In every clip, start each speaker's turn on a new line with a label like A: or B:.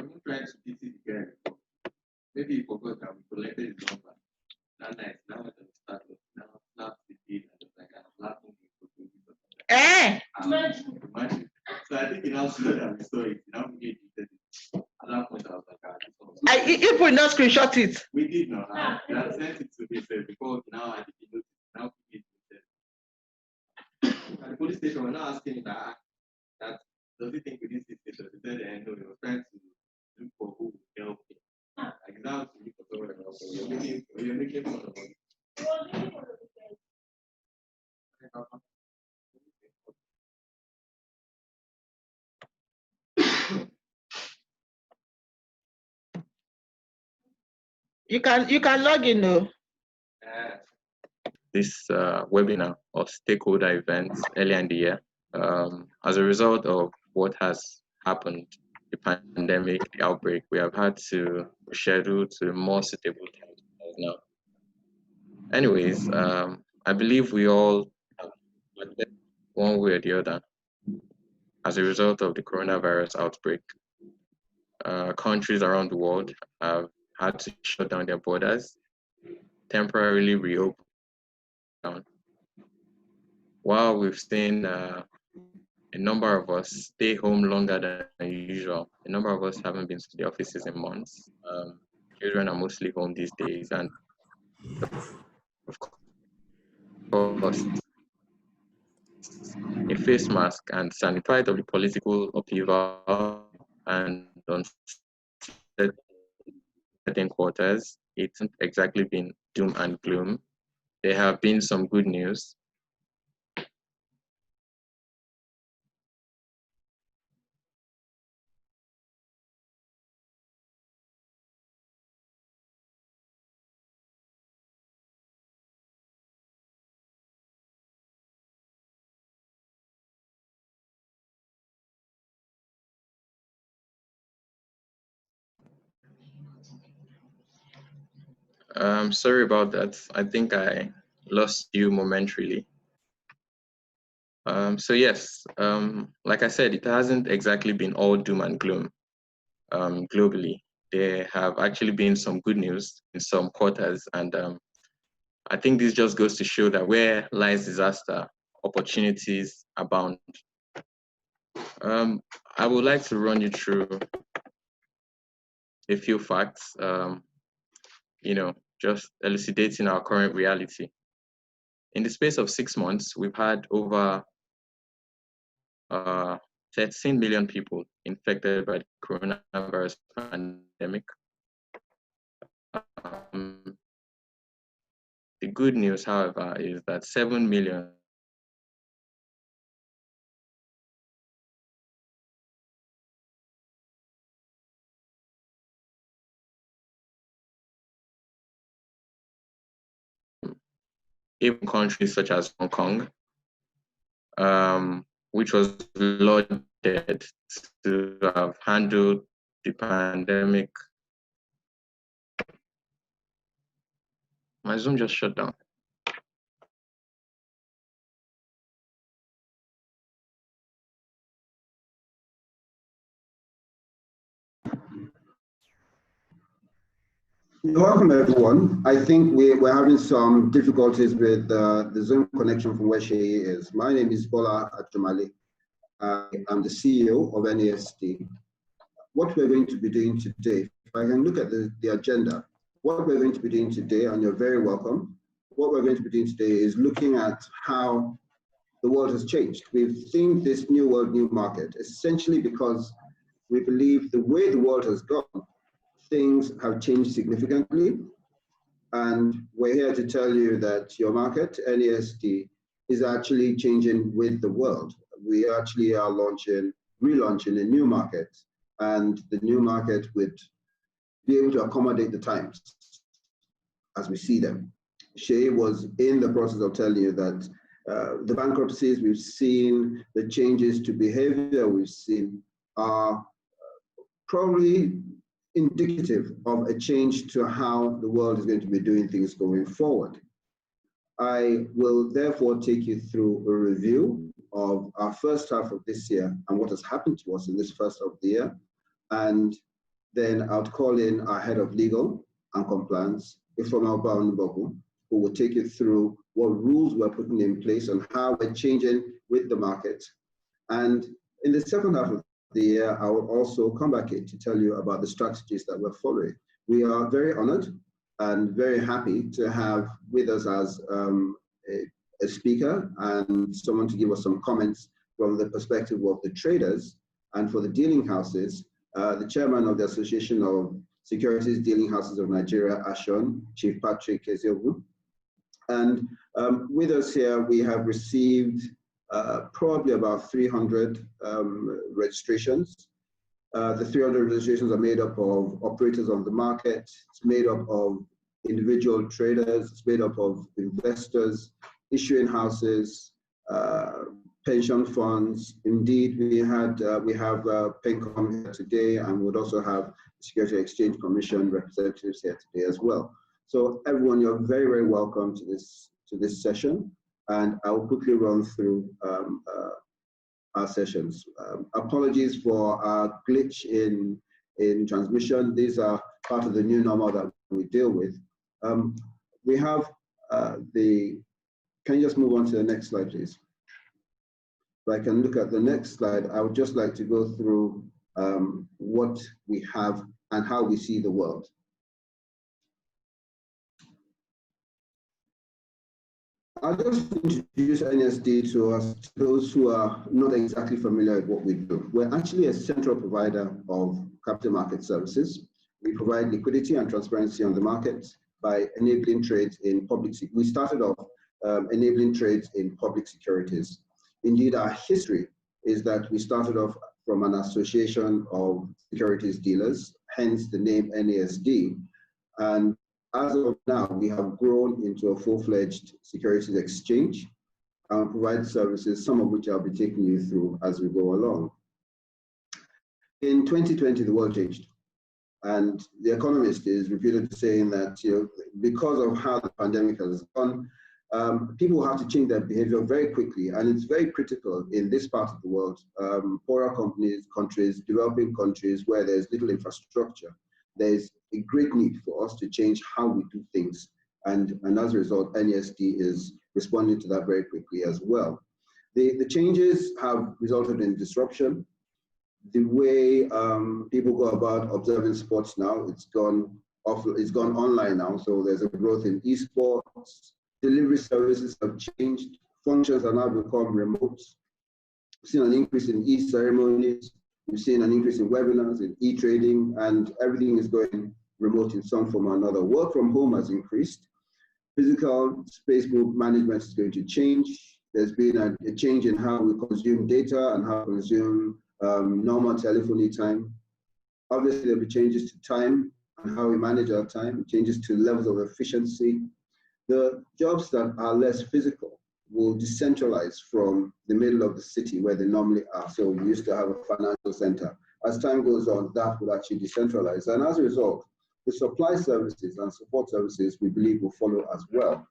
A: even trying to pity the guy before. Maybe he forgot that we collected his number. That night, now when we start, now the date, and like I'm laughing. Imagine. So I think it also that we saw it. Now we did it. At that point, I was like,
B: if we not screenshot it.
A: We did not. I sent it to me before now I did notice. Now we did it. At the police station, we're not asking that does he think we did this station? He said, no, he was trying to look for who would help him. Like now to look for someone else. You're making fun of us.
B: You can log in though.
C: This webinar or stakeholder events earlier in the year. As a result of what has happened, the pandemic, the outbreak, we have had to reschedule to a more suitable time now. Anyways, I believe we all have one way or the other as a result of the coronavirus outbreak. Countries around the world have had to shut down their borders, temporarily reopen. While we've seen a number of us stay home longer than usual, a number of us haven't been to the offices in months. Children are mostly home these days, and of course, a face mask and sanitize of the political upheaval and uncertain quarters, it hasn't exactly been doom and gloom. There have been some good news. Sorry about that. I think I lost you momentarily. So yes, like I said, it hasn't exactly been all doom and gloom globally. There have actually been some good news in some quarters, and I think this just goes to show that where lies disaster, opportunities abound. I would like to run you through a few facts, just elucidating our current reality. In the space of 6 months, we've had over 13 million people infected by the coronavirus pandemic. The good news, however, is that 7 million even countries such as Hong Kong, which was lauded to have handled the pandemic. My Zoom just shut down.
D: Welcome, everyone. I think we're having some difficulties with the Zoom connection from where she is. My name is Bola Ajumale. I'm the CEO of NASD. What we're going to be doing today, if I can look at the agenda, what we're going to be doing today, and you're very welcome, what we're going to be doing today is looking at how the world has changed. We've seen this new world, new market, essentially because we believe the way the world has gone, things have changed significantly, and we're here to tell you that your market, NASD, is actually changing with the world. We actually are relaunching a new market, and the new market would be able to accommodate the times as we see them. Shay was in the process of telling you that the bankruptcies we've seen, the changes to behavior we've seen are probably indicative of a change to how the world is going to be doing things going forward. I will therefore take you through a review of our first half of this year and what has happened to us in this first half of the year, and Then I would call in our head of legal and compliance, Ifoma Baunibogu, who will take you through what rules we're putting in place and how we're changing with the market. And in the second half of the year, I will also come back in to tell you about the strategies that we're following. We are very honored and very happy to have with us as a speaker and someone to give us some comments from the perspective of the traders and for the dealing houses, the chairman of the Association of Securities Dealing Houses of Nigeria, ASHON, Chief Patrick Eziogu. And with us here, we have received probably about 300 registrations. The 300 registrations are made up of operators on the market. It's made up of individual traders. It's made up of investors, issuing houses, pension funds. Indeed, we have PENCOM here today, and we would also have the Security Exchange Commission representatives here today as well. So everyone, you're very, very welcome to this session, and I will quickly run through our sessions. Apologies for our glitch in transmission. These are part of the new normal that we deal with. We have can you just move on to the next slide, please? If I can look at the next slide, I would just like to go through what we have and how we see the world. I'll just introduce NSD to those who are not exactly familiar with what we do. We're actually a central provider of capital market services. We provide liquidity and transparency on the market by enabling trades in public. We started off enabling trades in public securities. Indeed, our history is that we started off from an association of securities dealers, hence the name NASD. And as of now, we have grown into a full-fledged securities exchange and provide services, some of which I'll be taking you through as we go along. In 2020, the world changed. And The Economist is repeatedly saying that because of how the pandemic has gone, people have to change their behavior very quickly, and it's very critical in this part of the world, poorer countries, developing countries where there's little infrastructure. There's a great need for us to change how we do things, and as a result, NASD is responding to that very quickly as well. The changes have resulted in disruption. The way people go about observing sports now, it's gone online now, so there's a growth in esports. Delivery services have changed. Functions are now become remote. We've seen an increase in e-ceremonies. We've seen an increase in webinars, in e-trading, and everything is going remote in some form or another. Work from home has increased. Physical space management is going to change. There's been a change in how we consume data and how we consume normal telephony time. Obviously, there'll be changes to time and how we manage our time, changes to levels of efficiency. The jobs that are less physical will decentralize from the middle of the city where they normally are. So we used to have a financial center. As time goes on, that will actually decentralize. And as a result, the supply services and support services, we believe, will follow as well.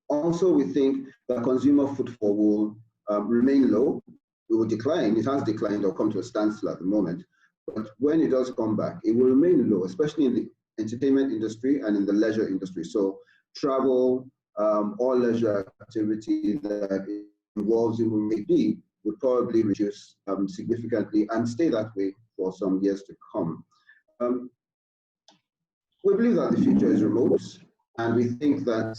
D: Also, we think that consumer footfall will remain low. It will decline. It has declined or come to a standstill at the moment. But when it does come back, it will remain low, especially in the entertainment industry and in the leisure industry. So travel, or leisure activity that involves human maybe would probably reduce significantly and stay that way for some years to come. We believe that the future is remote, and we think that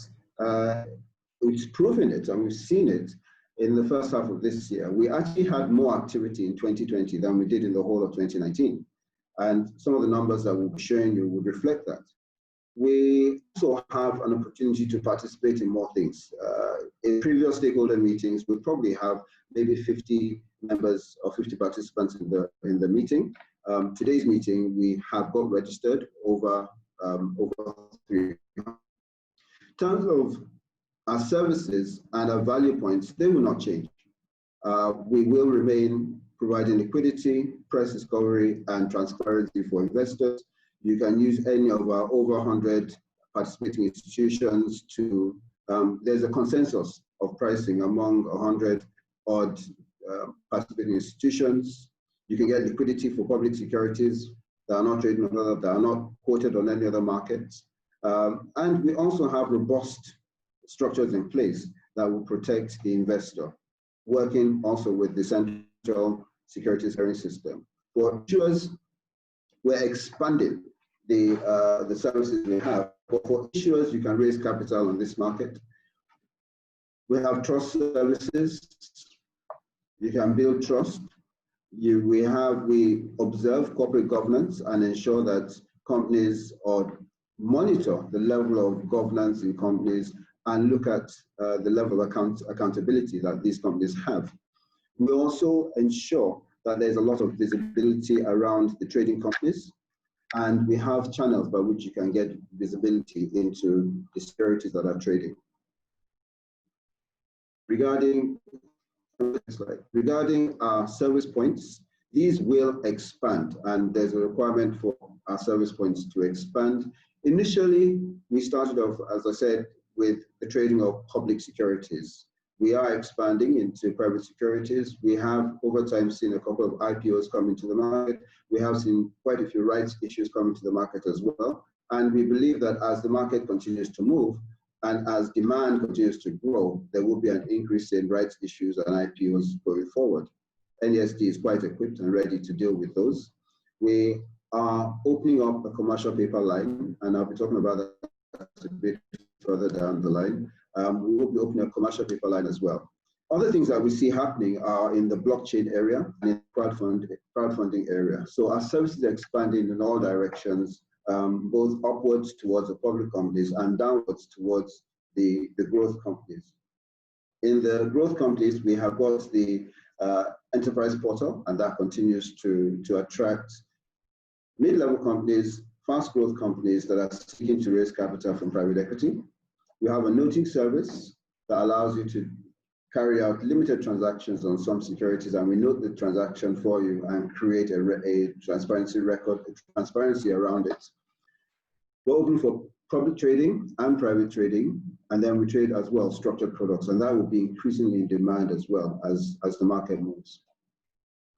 D: it's proven it, and we've seen it in the first half of this year. We actually had more activity in 2020 than we did in the whole of 2019. And some of the numbers that we'll be showing you would reflect that. We also have an opportunity to participate in more things. In previous stakeholder meetings, we'll probably have maybe 50 members or 50 participants in the meeting. Today's meeting, we have got registered over 3. In terms of our services and our value points, they will not change. We will remain providing liquidity, price discovery, and transparency for investors. You can use any of our over 100 participating institutions to, there's a consensus of pricing among 100 odd participating institutions. You can get liquidity for public securities. that are not trading on other, that are not quoted on any other markets. And we also have robust structures in place that will protect the investor, working also with the central securities clearing system. For issuers, we're expanding the services we have. But for issuers, you can raise capital on this market. We have trust services. You can build trust. We observe corporate governance and ensure that companies or monitor the level of governance in companies and look at the level of accountability that these companies have. We also ensure that there's a lot of visibility around the trading companies, and we have channels by which you can get visibility into the securities that are trading. Regarding our service points, these will expand, and there's a requirement for our service points to expand. Initially, we started off, as I said, with the trading of public securities. We are expanding into private securities. We have over time seen a couple of IPOs come into the market. We have seen quite a few rights issues come into the market as well. And we believe that as the market continues to move and as demand continues to grow, there will be an increase in rights issues and IPOs going forward. NASD is quite equipped and ready to deal with those. We are opening up a commercial paper line, and I'll be talking about that a bit further down the line. We will be opening a commercial paper line as well. Other things that we see happening are in the blockchain area and in crowdfunding area. So our services are expanding in all directions, both upwards towards the public companies and downwards towards the growth companies. In the growth companies, we have got the enterprise portal, and that continues to attract mid-level companies, fast growth companies that are seeking to raise capital from private equity. We have a noting service that allows you to carry out limited transactions on some securities, and we note the transaction for you and create a transparency record, transparency around it. We're open for public trading and private trading, and then we trade as well structured products, and that will be increasingly in demand as well as the market moves.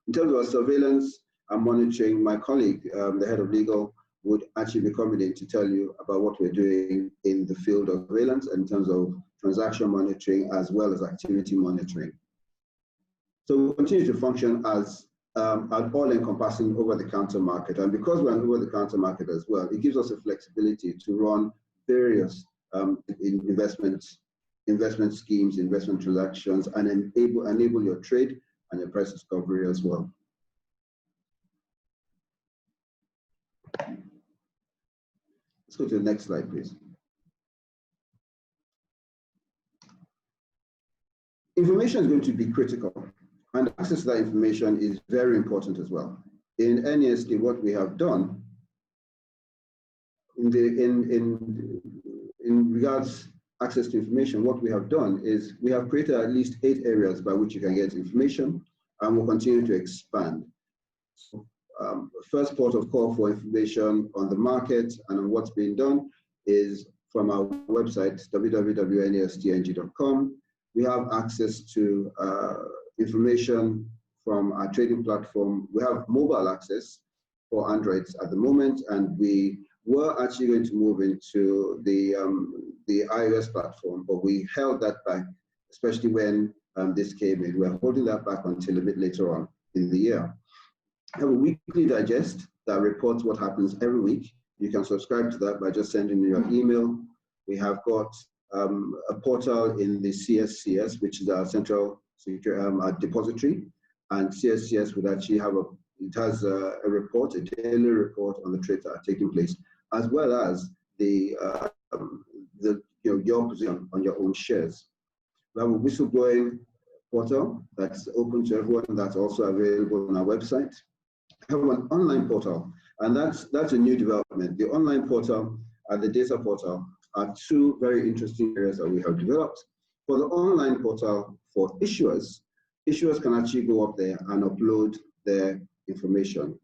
D: In terms of our surveillance and monitoring, my colleague, the head of legal, would actually be coming in to tell you about what we're doing in the field of surveillance in terms of transaction monitoring as well as activity monitoring. So we'll continue to function as an all-encompassing over-the-counter market. And because we're an over-the-counter market as well, it gives us a flexibility to run various investment schemes, investment transactions, and enable your trade and your price discovery as well. Let's go to the next slide, please. Information is going to be critical, and access to that information is very important as well. In NASD, what we have done in regards access to information, what we have done is we have created at least 8 areas by which you can get information, and we'll continue to expand. So, first port of call for information on the market and on what's being done is from our website, www.nasdng.com. We have access to information from our trading platform. We have mobile access for Androids at the moment, and we were actually going to move into the iOS platform, but we held that back, especially when this came in. We're holding that back until a bit later on in the year. We have a weekly digest that reports what happens every week. You can subscribe to that by just sending me your email. We have got a portal in the CSCS, which is our central depository, and CSCS would actually have a report, a daily report on the trades that are taking place, as well as your position on your own shares. We have a whistleblowing portal that's open to everyone, that's also available on our website. We have an online portal, and that's a new development. The online portal and the data portal are 2 very interesting areas that we have developed. For the online portal for issuers can actually go up there and upload their information.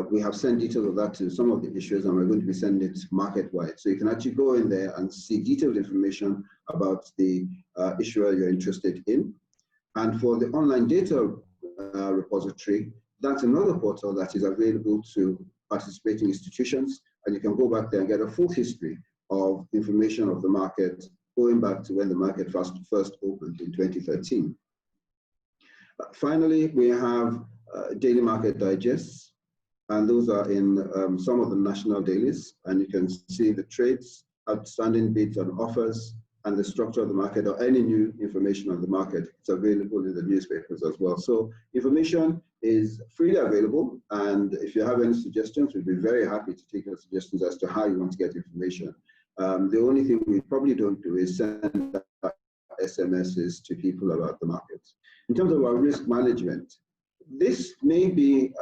D: We have sent details of that to some of the issuers, and we're going to be sending it market-wide. So you can actually go in there and see detailed information about the issuer you're interested in. And for the online data repository, that's another portal that is available to participating institutions, and you can go back there and get a full history of information of the market going back to when the market first opened in 2013. Finally, we have daily market digests, and those are in some of the national dailies, and you can see the trades, outstanding bids and offers, and the structure of the market, or any new information on the market. It's available in the newspapers as well. So information is freely available, and if you have any suggestions, we'd be very happy to take your suggestions as to how you want to get information. The only thing we probably don't do is send SMSs to people about the market. In terms of our risk management, this may be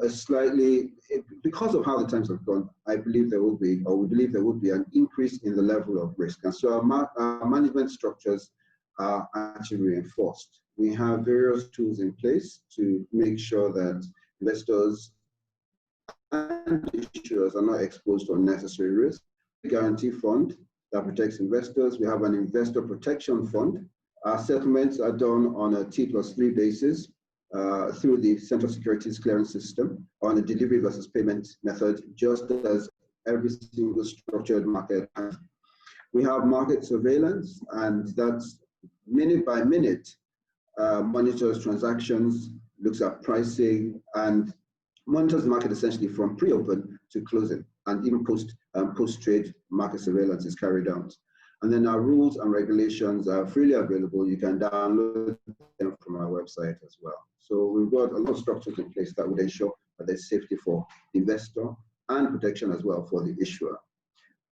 D: a slightly, because of how the times have gone, I believe there will be, or we believe there will be, an increase in the level of risk. And so our management structures are actually reinforced. We have various tools in place to make sure that investors and issuers are not exposed to unnecessary risk. A guarantee fund that protects investors. We have an investor protection fund. Our settlements are done on a T+3 basis. Through the Central Securities Clearance System on a delivery versus payment method, just as every single structured market has. We have market surveillance, and that's minute by minute, monitors transactions, looks at pricing, and monitors the market essentially from pre-open to closing, and even post-trade market surveillance is carried out. And then our rules and regulations are freely available. You can download them from our website as well. So we've got a lot of structures in place that would ensure that there's safety for the investor and protection as well for the issuer.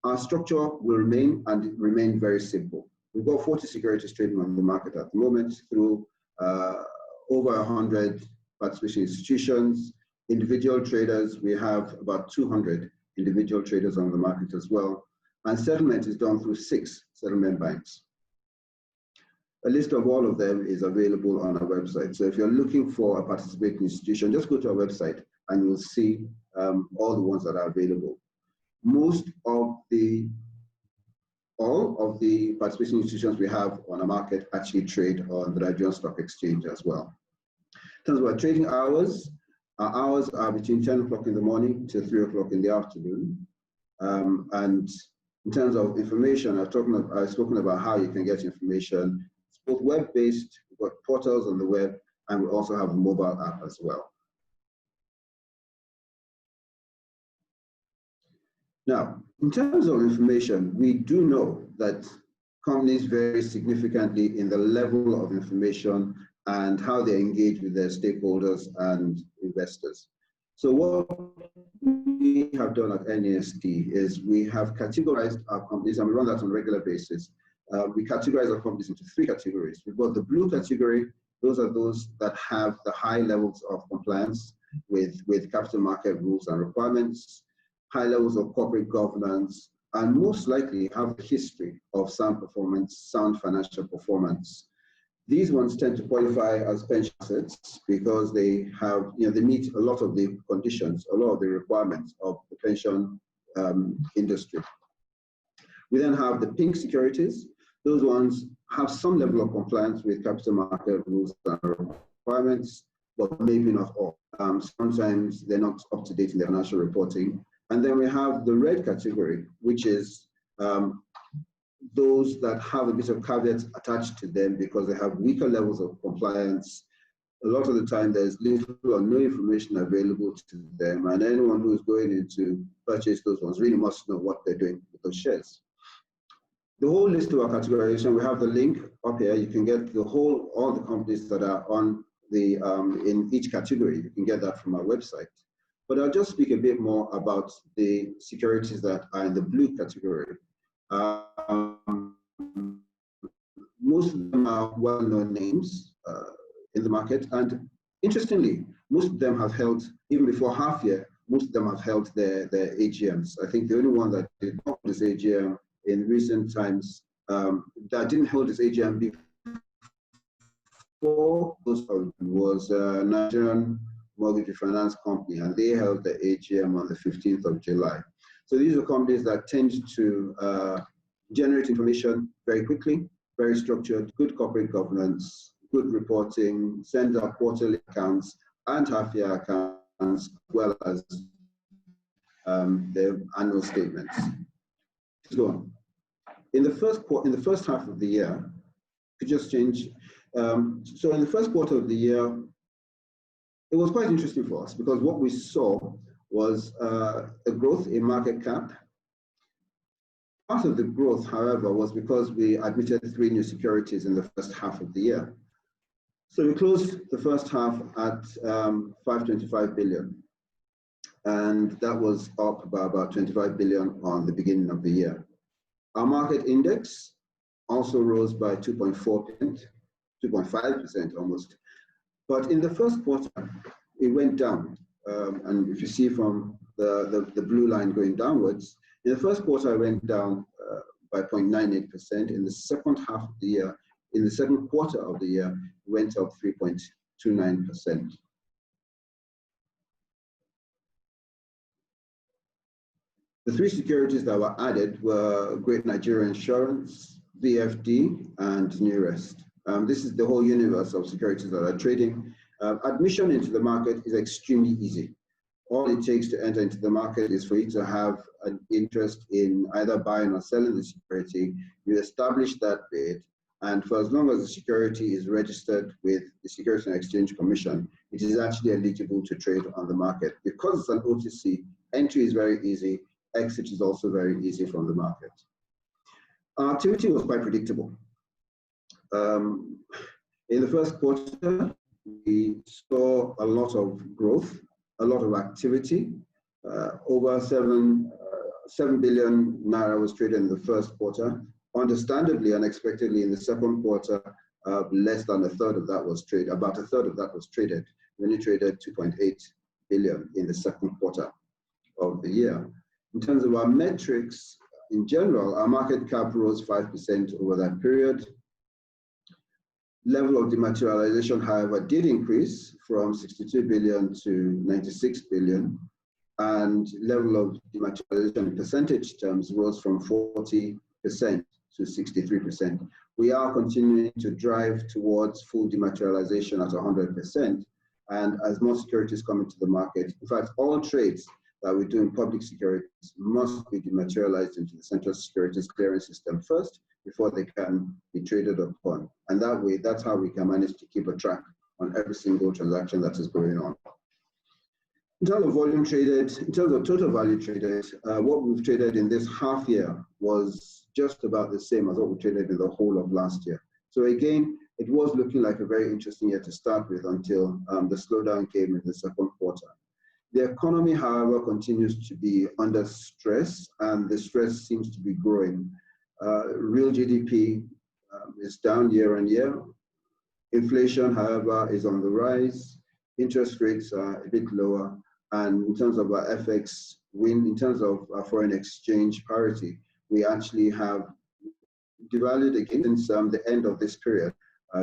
D: Our structure will remain very simple. We've got 40 securities trading on the market at the moment through over 100 participation institutions. Individual traders, we have about 200 individual traders on the market as well. And settlement is done through 6 settlement banks. A list of all of them is available on our website. So if you're looking for a participating institution, just go to our website and you'll see all the ones that are available. All of the participating institutions we have on our market actually trade on the Nigerian Stock Exchange as well. In terms of our trading hours, our hours are between 10 o'clock in the morning to 3 o'clock in the afternoon. And in terms of information, I've spoken about how you can get information. It's both web-based, we've got portals on the web, and we also have a mobile app as well. Now, in terms of information, we do know that companies vary significantly in the level of information and how they engage with their stakeholders and investors. So what we have done at NASD is we have categorized our companies, and we run that on a regular basis. We categorize our companies into 3 categories. We've got the blue category. Those are those that have the high levels of compliance with capital market rules and requirements, high levels of corporate governance, and most likely have a history of sound performance, sound financial performance. These ones tend to qualify as pension assets because they have, they meet a lot of the conditions, a lot of the requirements of the pension industry. We then have the pink securities. Those ones have some level of compliance with capital market rules and requirements, but maybe not all. Sometimes they're not up to date in their financial reporting. And then we have the red category, which is those that have a bit of caveats attached to them because they have weaker levels of compliance. A lot of the time, there's little or no information available to them, and anyone who is going in to purchase those ones really must know what they're doing with those shares. The whole list of our categorization, we have the link up here. You can get all the companies that are on the in each category. You can get that from our website. But I'll just speak a bit more about the securities that are in the blue category. Most of them are well-known names in the market, and interestingly, most of them have held, even before half year, most of them have held their AGMs. I think the only one that did not hold this AGM in recent times, that didn't hold this AGM before was Nigerian Mortgage Finance Company, and they held the AGM on the 15th of July. So these are companies that tend to generate information very quickly, very structured, good corporate governance, good reporting, send out quarterly accounts and half-year accounts, as well as their annual statements. Go on. In the first half of the year, could just change. So in the first quarter of the year, it was quite interesting for us because what we saw was a growth in market cap. Part of the growth, however, was because we admitted 3 new securities in the first half of the year. So we closed the first half at 525 billion. And that was up by about 25 billion on the beginning of the year. Our market index also rose by 2.4%, 2.5% almost. But in the first quarter, it went down. And if you see from the blue line going downwards, in the first quarter, it went down by 0.98%. In the second half of the year, in the second quarter of the year, it went up 3.29%. The 3 securities that were added were Great Nigeria Insurance, VFD, and Nasd. This is the whole universe of securities that are trading. Admission into the market is extremely easy. All it takes to enter into the market is for you to have an interest in either buying or selling the security. You establish that bid, and for as long as the security is registered with the Securities and Exchange Commission, it is actually eligible to trade on the market. Because it's an OTC, entry is very easy. Exit is also very easy from the market. Our activity was quite predictable. In the first quarter, we saw a lot of growth, a lot of activity. Over 7 billion naira was traded in the first quarter. Understandably, unexpectedly, in the second quarter, less than a third of that was traded. About a third of that was traded. We only traded 2.8 billion in the second quarter of the year. In terms of our metrics, in general, our market cap rose 5% over that period. Level of dematerialization, however, did increase from 62 billion to 96 billion, and level of dematerialization in percentage terms rose from 40% to 63%. We are continuing to drive towards full dematerialization at 100%, and as more securities come into the market, in fact, all trades that we do in public securities must be dematerialized into the Central Securities Clearing System first before they can be traded upon. And that way, that's how we can manage to keep a track on every single transaction that is going on. In terms of volume traded, in terms of total value traded, what we've traded in this half year was just about the same as what we traded in the whole of last year. So again, it was looking like a very interesting year to start with until the slowdown came in the second quarter. The economy, however, continues to be under stress, and the stress seems to be growing. Real GDP is down year on year. Inflation, however, is on the rise. Interest rates are a bit lower. And in terms of our FX win, in terms of our foreign exchange parity, we actually have devalued again since the end of this period,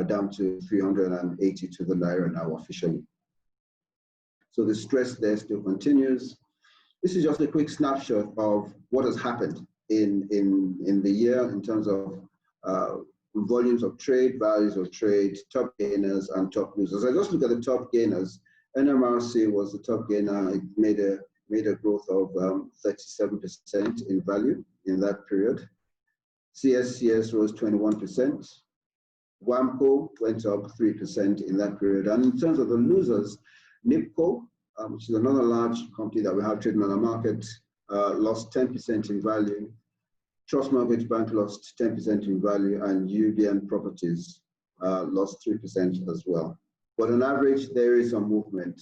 D: down to 380 to the naira now officially. So the stress there still continues. This is just a quick snapshot of what has happened in the year in terms of volumes of trade, values of trade, top gainers and top losers. I just look at the top gainers. NMRC was the top gainer. It made a growth of 37% in value in that period. CSCS rose 21%. WAMCO went up 3% in that period. And in terms of the losers, NIPCO, which is another large company that we have trading on the market, lost 10% in value. Trust Mortgage Bank lost 10% in value, and UBN Properties lost 3% as well. But on average, there is some movement.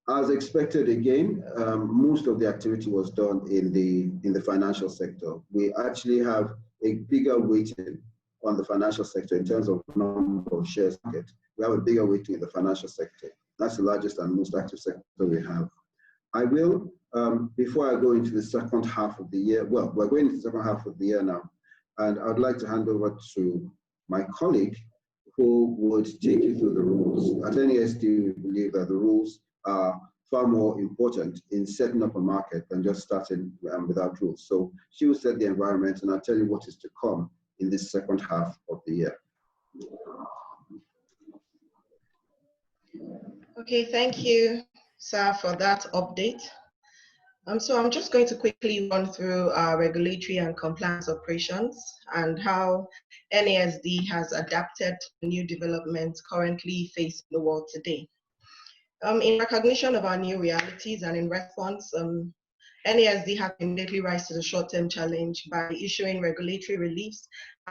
D: As expected, again, most of the activity was done in the financial sector. We actually have a bigger weighting on the financial sector in terms of number of shares market. We have a bigger weighting in the financial sector. That's the largest and most active sector we have. I will, before I go into the second half of the year, well, we're going into the second half of the year now, and I'd like to hand over to my colleague who would take you through the rules. At NASD, we believe that the rules are far more important in setting up a market than just starting without rules. So she will set the environment, and I'll tell you what is to come in this second half of the year.
B: Okay, thank you, sir, for that update. So I'm just going to quickly run through our regulatory and compliance operations and how NASD has adapted to new developments currently facing the world today. In recognition of our new realities and in response, NASD has immediately rise to the short-term challenge by issuing regulatory reliefs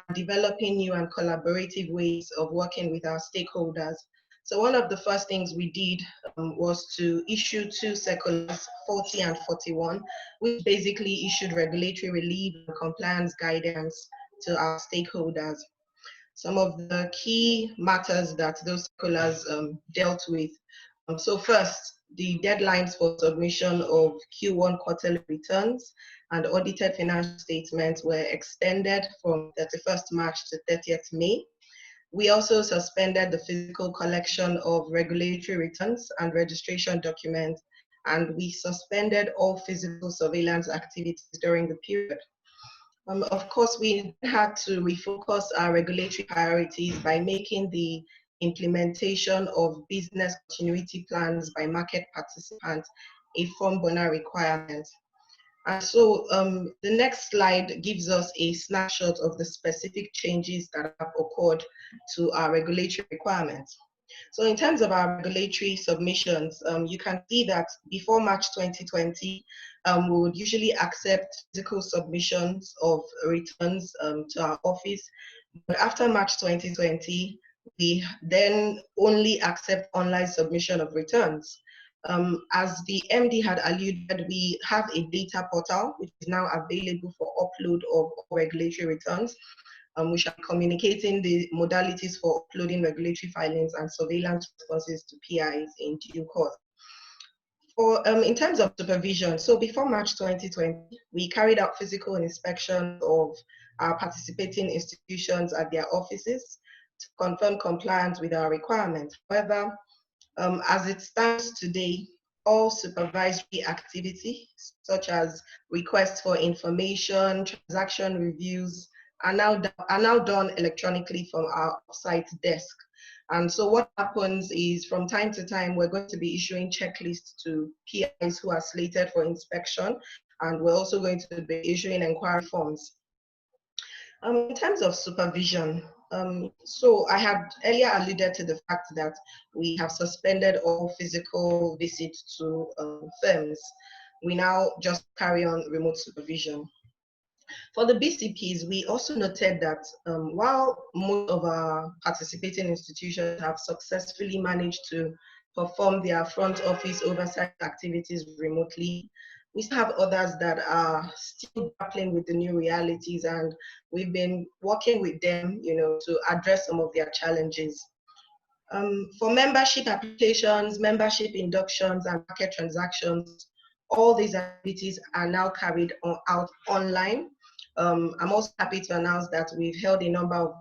B: and developing new and collaborative ways of working with our stakeholders. So one of the first things we did was to issue two circulars, 40 and 41, which basically issued regulatory relief and compliance guidance to our stakeholders. Some of the key matters that those circulars dealt with. So first, the deadlines for submission of Q1 quarterly returns and audited financial statements were extended from 31st March to 30th May. We also suspended the physical collection of regulatory returns and registration documents, and we suspended all physical surveillance activities during the period. Of course, we had to refocus our regulatory priorities by making the implementation of business continuity plans by market participants a form bona requirement. And so the next slide gives us a snapshot of the specific changes that have occurred to our regulatory requirements. So in terms of our regulatory submissions, you can see that before March 2020, we would usually accept physical submissions of returns to our office. But after March 2020, we then only accept online submission of returns. As the MD had alluded, we have a data portal which is now available for upload of regulatory returns. We shall be communicating the modalities for uploading regulatory filings and surveillance responses to PIs in due course. In terms of supervision, so before March 2020, we carried out physical inspection of our participating institutions at their offices to confirm compliance with our requirements. However, as it stands today, all supervisory activity, such as requests for information, transaction reviews, are now done electronically from our offsite desk. And so what happens is from time to time, we're going to be issuing checklists to PIs who are slated for inspection, and we're also going to be issuing inquiry forms. In terms of supervision, so I had earlier alluded to the fact that we have suspended all physical visits to firms. We now just carry on remote supervision. For the BCPs, we also noted that while most of our participating institutions have successfully managed to perform their front office oversight activities remotely, we still have others that are still grappling with the new realities, and we've been working with them, to address some of their challenges. For membership applications, membership inductions, and market transactions, all these activities are now carried out online. I'm also happy to announce that we've held a number of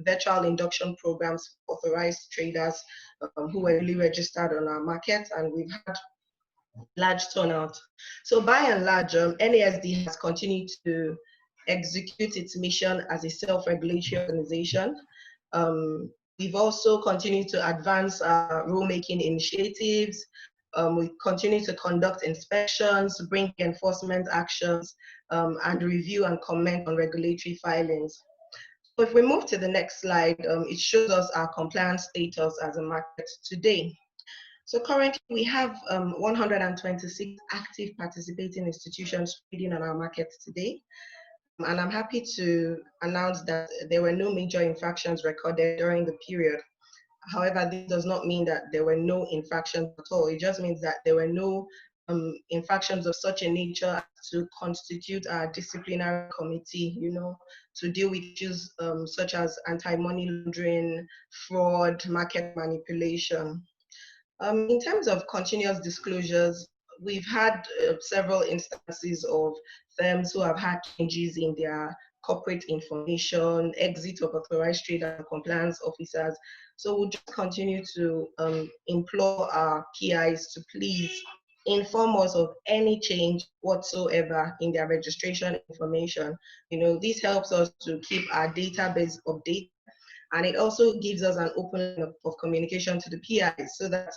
B: virtual induction programs for authorized traders who were really registered on our market, and we've had large turnout. So by and large, NASD has continued to execute its mission as a self-regulatory organization. We've also continued to advance our rulemaking initiatives. We continue to conduct inspections, bring enforcement actions, and review and comment on regulatory filings. So if we move to the next slide, it shows us our compliance status as a market today. So currently we have 126 active participating institutions trading on our market today. And I'm happy to announce that there were no major infractions recorded during the period. However, this does not mean that there were no infractions at all. It just means that there were no infractions of such a nature to constitute our disciplinary committee, to deal with issues such as anti-money laundering, fraud, market manipulation. In terms of continuous disclosures, we've had several instances of firms who have had changes in their corporate information, exit of authorized trader and compliance officers. So we'll just continue to implore our PIs to please inform us of any change whatsoever in their registration information. This helps us to keep our database updated, and it also gives us an open line of communication to the PIs so that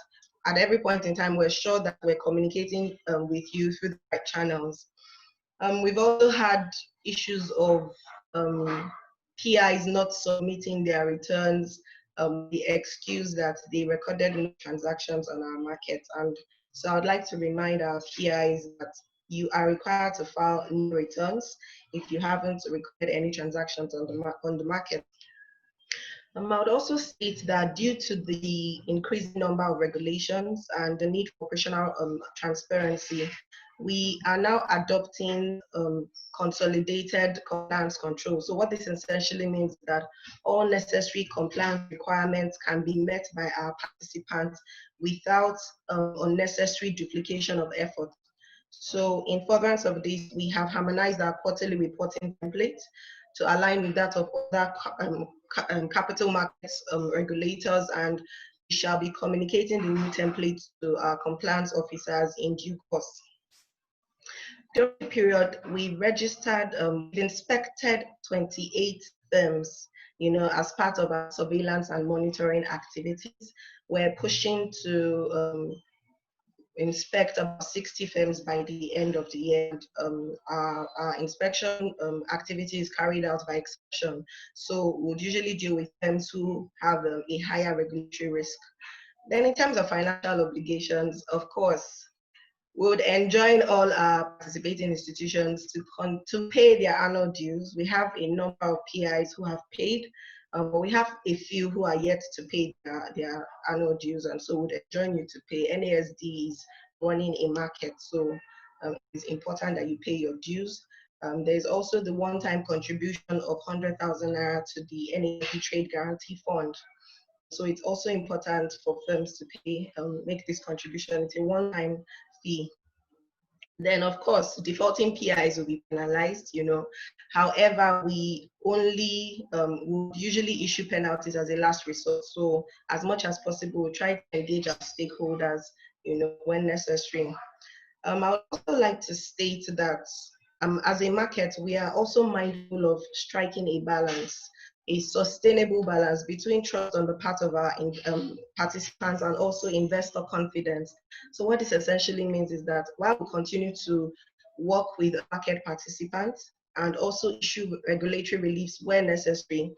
B: at every point in time, we're sure that we're communicating with you through the right channels. We've also had issues of PIs not submitting their returns, the excuse that they recorded no transactions on our market. And so I'd like to remind our PIs that you are required to file new returns if you haven't recorded any transactions on the market. I would also state that due to the increasing number of regulations and the need for operational transparency, we are now adopting consolidated compliance control. So what this essentially means is that all necessary compliance requirements can be met by our participants without unnecessary duplication of effort. So in furtherance of this, we have harmonized our quarterly reporting template to align with that of other capital markets regulators, and we shall be communicating the new template to our compliance officers in due course. During the period, we registered, we inspected 28 firms, as part of our surveillance and monitoring activities. We're pushing to inspect about 60 firms by the end of the year. Our inspection activity is carried out by exception. So we'll usually deal with firms who have a higher regulatory risk. Then in terms of financial obligations, of course, we would enjoin all our participating institutions to pay their annual dues. We have a number of PIs who have paid, but we have a few who are yet to pay their annual dues, and so would enjoin you to pay. NASD is running a market, so it's important that you pay your dues. There's also the one-time contribution of 100,000 naira to the NASD Trade Guarantee Fund. So it's also important for firms to pay, make this contribution. It's a one-time fee. Then, of course, defaulting PIs will be penalized, However, we only would usually issue penalties as a last resort. So as much as possible, we try to engage our stakeholders, when necessary. I would also like to state that as a market, we are also mindful of striking a balance, a sustainable balance between trust on the part of our participants and also investor confidence. So what this essentially means is that while we continue to work with market participants and also issue regulatory reliefs where necessary,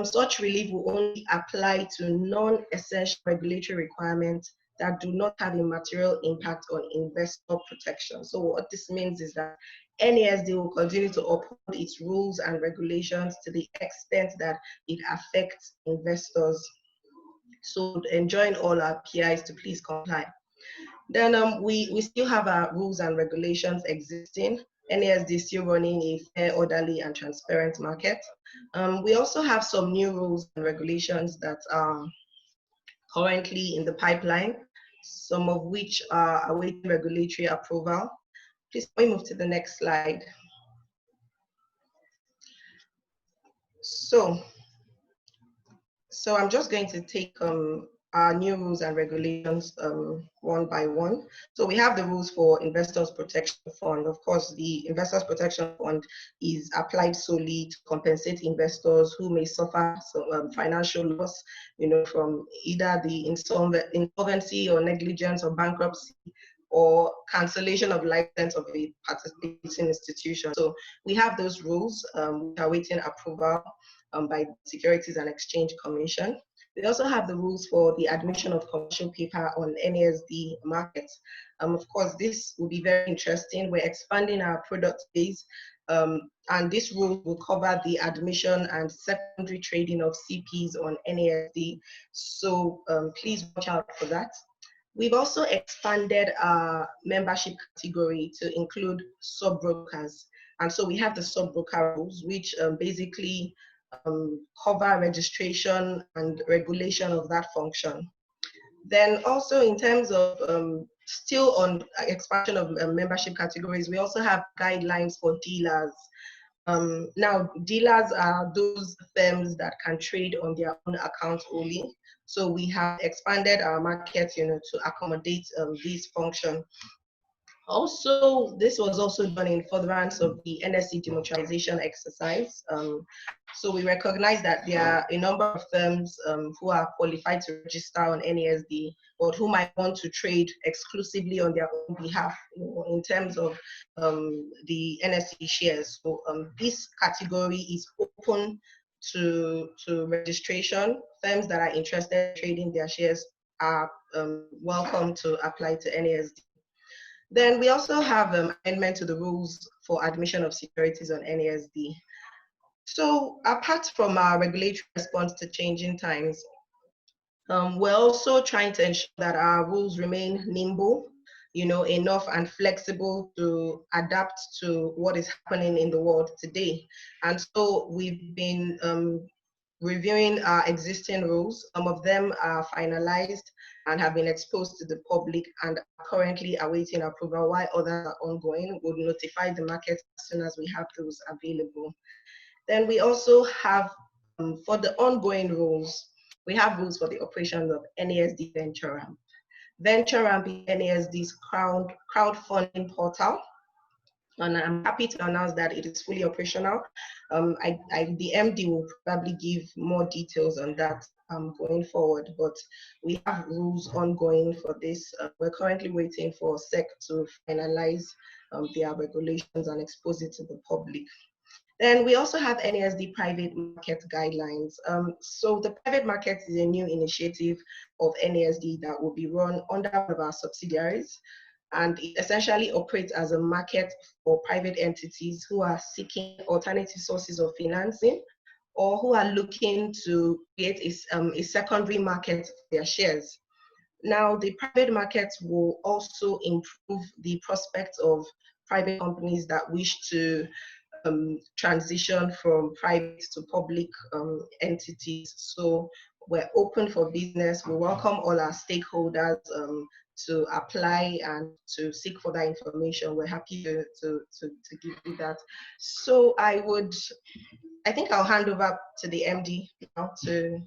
B: such relief will only apply to non-essential regulatory requirements that do not have a material impact on investor protection. So what this means is that NASD will continue to uphold its rules and regulations to the extent that it affects investors. So enjoin all our PIs to please comply. Then we still have our rules and regulations existing. NASD is still running a fair, orderly, and transparent market. We also have some new rules and regulations that are currently in the pipeline, some of which are awaiting regulatory approval. Please can we move to the next slide. So I'm just going to take our new rules and regulations one by one. So we have the rules for Investors Protection Fund. Of course, the Investors Protection Fund is applied solely to compensate investors who may suffer some financial loss, from either the insolvency or negligence or bankruptcy or cancellation of license of a participating institution. So we have those rules which are awaiting approval by the Securities and Exchange Commission. We also have the rules for the admission of commercial paper on NASD markets. Of course, this will be very interesting. We're expanding our product base, and this rule will cover the admission and secondary trading of CPs on NASD. So please watch out for that. We've also expanded our membership category to include sub-brokers. And so we have the sub-broker rules, which basically cover registration and regulation of that function. Then also in terms of still on expansion of membership categories, we also have guidelines for dealers. Now, dealers are those firms that can trade on their own account only. So we have expanded our market, to accommodate this function. Also, this was also done in furtherance of the NSC demutualization exercise. So we recognize that there are a number of firms who are qualified to register on NASD, but who might want to trade exclusively on their own behalf, in terms of the NSC shares. So this category is open to registration. Firms that are interested in trading their shares are welcome to apply to NASD. Then we also have amendment to the rules for admission of securities on NASD. So apart from our regulatory response to changing times, we're also trying to ensure that our rules remain nimble, enough and flexible to adapt to what is happening in the world today. And so we've been reviewing our existing rules. Some of them are finalized and have been exposed to the public and are currently awaiting approval, while others are ongoing. We'll notify the market as soon as we have those available. Then we also have, for the ongoing rules, we have rules for the operations of NASD Venture Ramp. Venture Ramp is NASD's crowdfunding portal, and I'm happy to announce that it is fully operational. The MD will probably give more details on that going forward, but we have rules ongoing for this. We're currently waiting for SEC to finalize their regulations and expose it to the public. Then we also have NASD private market guidelines. So the private market is a new initiative of NASD that will be run under one of our subsidiaries. And it essentially operates as a market for private entities who are seeking alternative sources of financing, or who are looking to create a secondary market for their shares. Now, the private markets will also improve the prospects of private companies that wish to transition from private to public entities. So we're open for business. We welcome all our stakeholders to apply and to seek further information. We're happy to give you that. So I think I'll hand over to the MD now to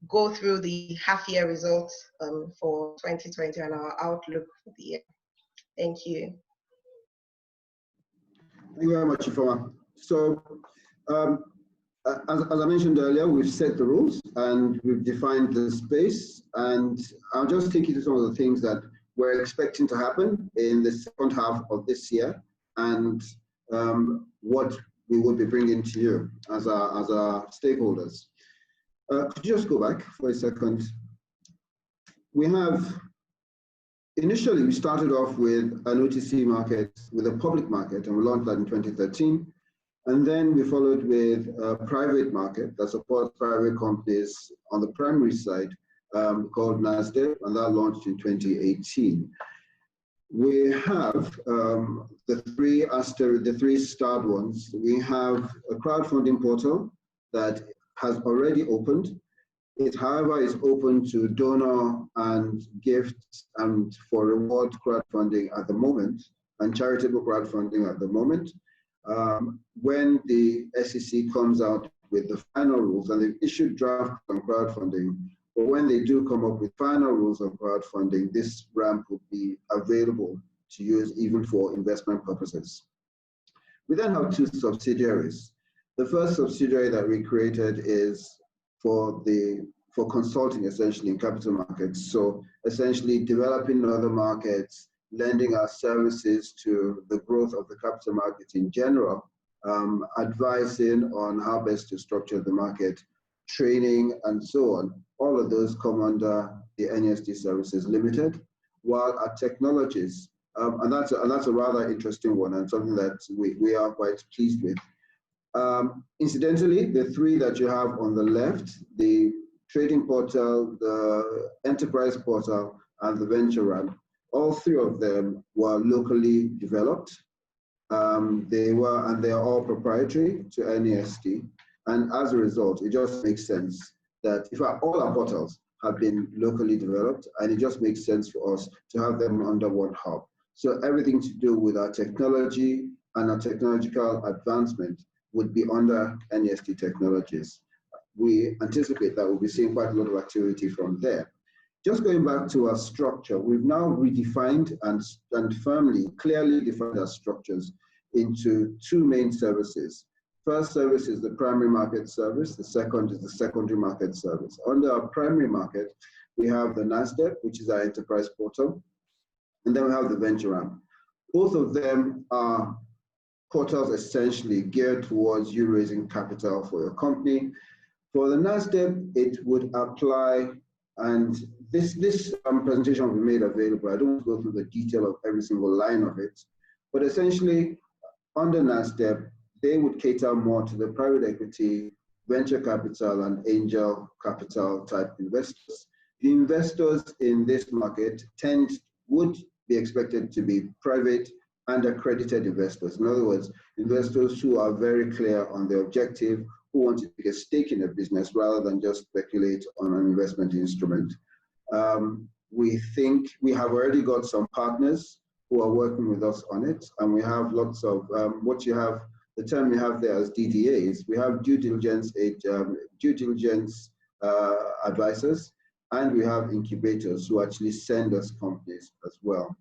B: go through the half-year results for 2020 and our outlook for the year. Thank you.
D: Thank you very much, Ifeoma. So, as I mentioned earlier, we've set the rules and we've defined the space, and I'll just take you to some of the things that we're expecting to happen in the second half of this year, and what we will be bringing to you as our stakeholders. Could you just go back for a second? Initially, we started off with an OTC market, with a public market, and we launched that in 2013. And then we followed with a private market that supports private companies on the primary side, called Nasd, and that launched in 2018. We have the three starred ones. We have a crowdfunding portal that has already opened. It, however, is open to donor and gifts and for reward crowdfunding at the moment, and charitable crowdfunding at the moment. When the SEC comes out with the final rules, and they've issued drafts on crowdfunding, but when they do come up with final rules on crowdfunding, this ramp will be available to use even for investment purposes. We then have two subsidiaries. The first subsidiary that we created is for consulting, essentially, in capital markets. So essentially developing other markets, lending our services to the growth of the capital markets in general, advising on how best to structure the market, training, and so on. All of those come under the NASD Services Limited, while our technologies, and that's a rather interesting one, and something that we are quite pleased with. Incidentally, the three that you have on the left, the trading portal, the enterprise portal, and the venture ramp, all three of them were locally developed. They are all proprietary to NASD. And as a result, it just makes sense that all our portals have been locally developed, and it just makes sense for us to have them under one hub. So everything to do with our technology and our technological advancement would be under NASD Technologies. We anticipate that we'll be seeing quite a lot of activity from there. Just going back to our structure, we've now redefined and firmly, clearly defined our structures into two main services. First service is the primary market service. The second is the secondary market service. Under our primary market, we have the Nasd, which is our enterprise portal, and then we have the venture arm. Both of them are portals essentially geared towards you raising capital for your company. For the Nasd, it would apply, and this presentation will be made available. I don't want to go through the detail of every single line of it, but essentially under Nasd, they would cater more to the private equity, venture capital, and angel capital type investors. The investors in this market would be expected to be private and accredited investors. In other words, investors who are very clear on their objective, who want to take a stake in a business rather than just speculate on an investment instrument. We think we have already got some partners who are working with us on it, and we have lots of the term we have there as DDAs. We have due diligence advisors, and we have incubators who actually send us companies as well.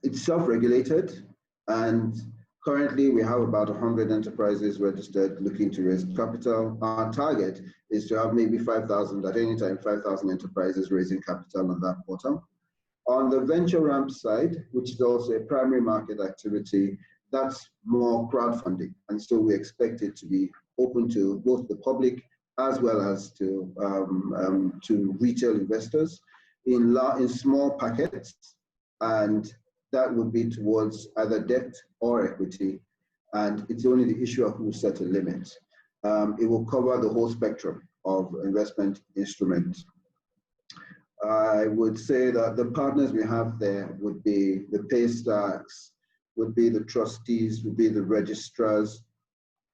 D: It's self-regulated, and currently we have about 100 enterprises registered looking to raise capital. Our target is to have maybe 5,000 at any time, 5,000 enterprises raising capital on that portal. On the venture ramp side, which is also a primary market activity, that's more crowdfunding. And so we expect it to be open to both the public as well as to retail investors in small packets. And that would be towards either debt or equity. And it's only the issuer who will set a limit. It will cover the whole spectrum of investment instruments. I would say that the partners we have there would be the pay stacks, would be the trustees, would be the registrars.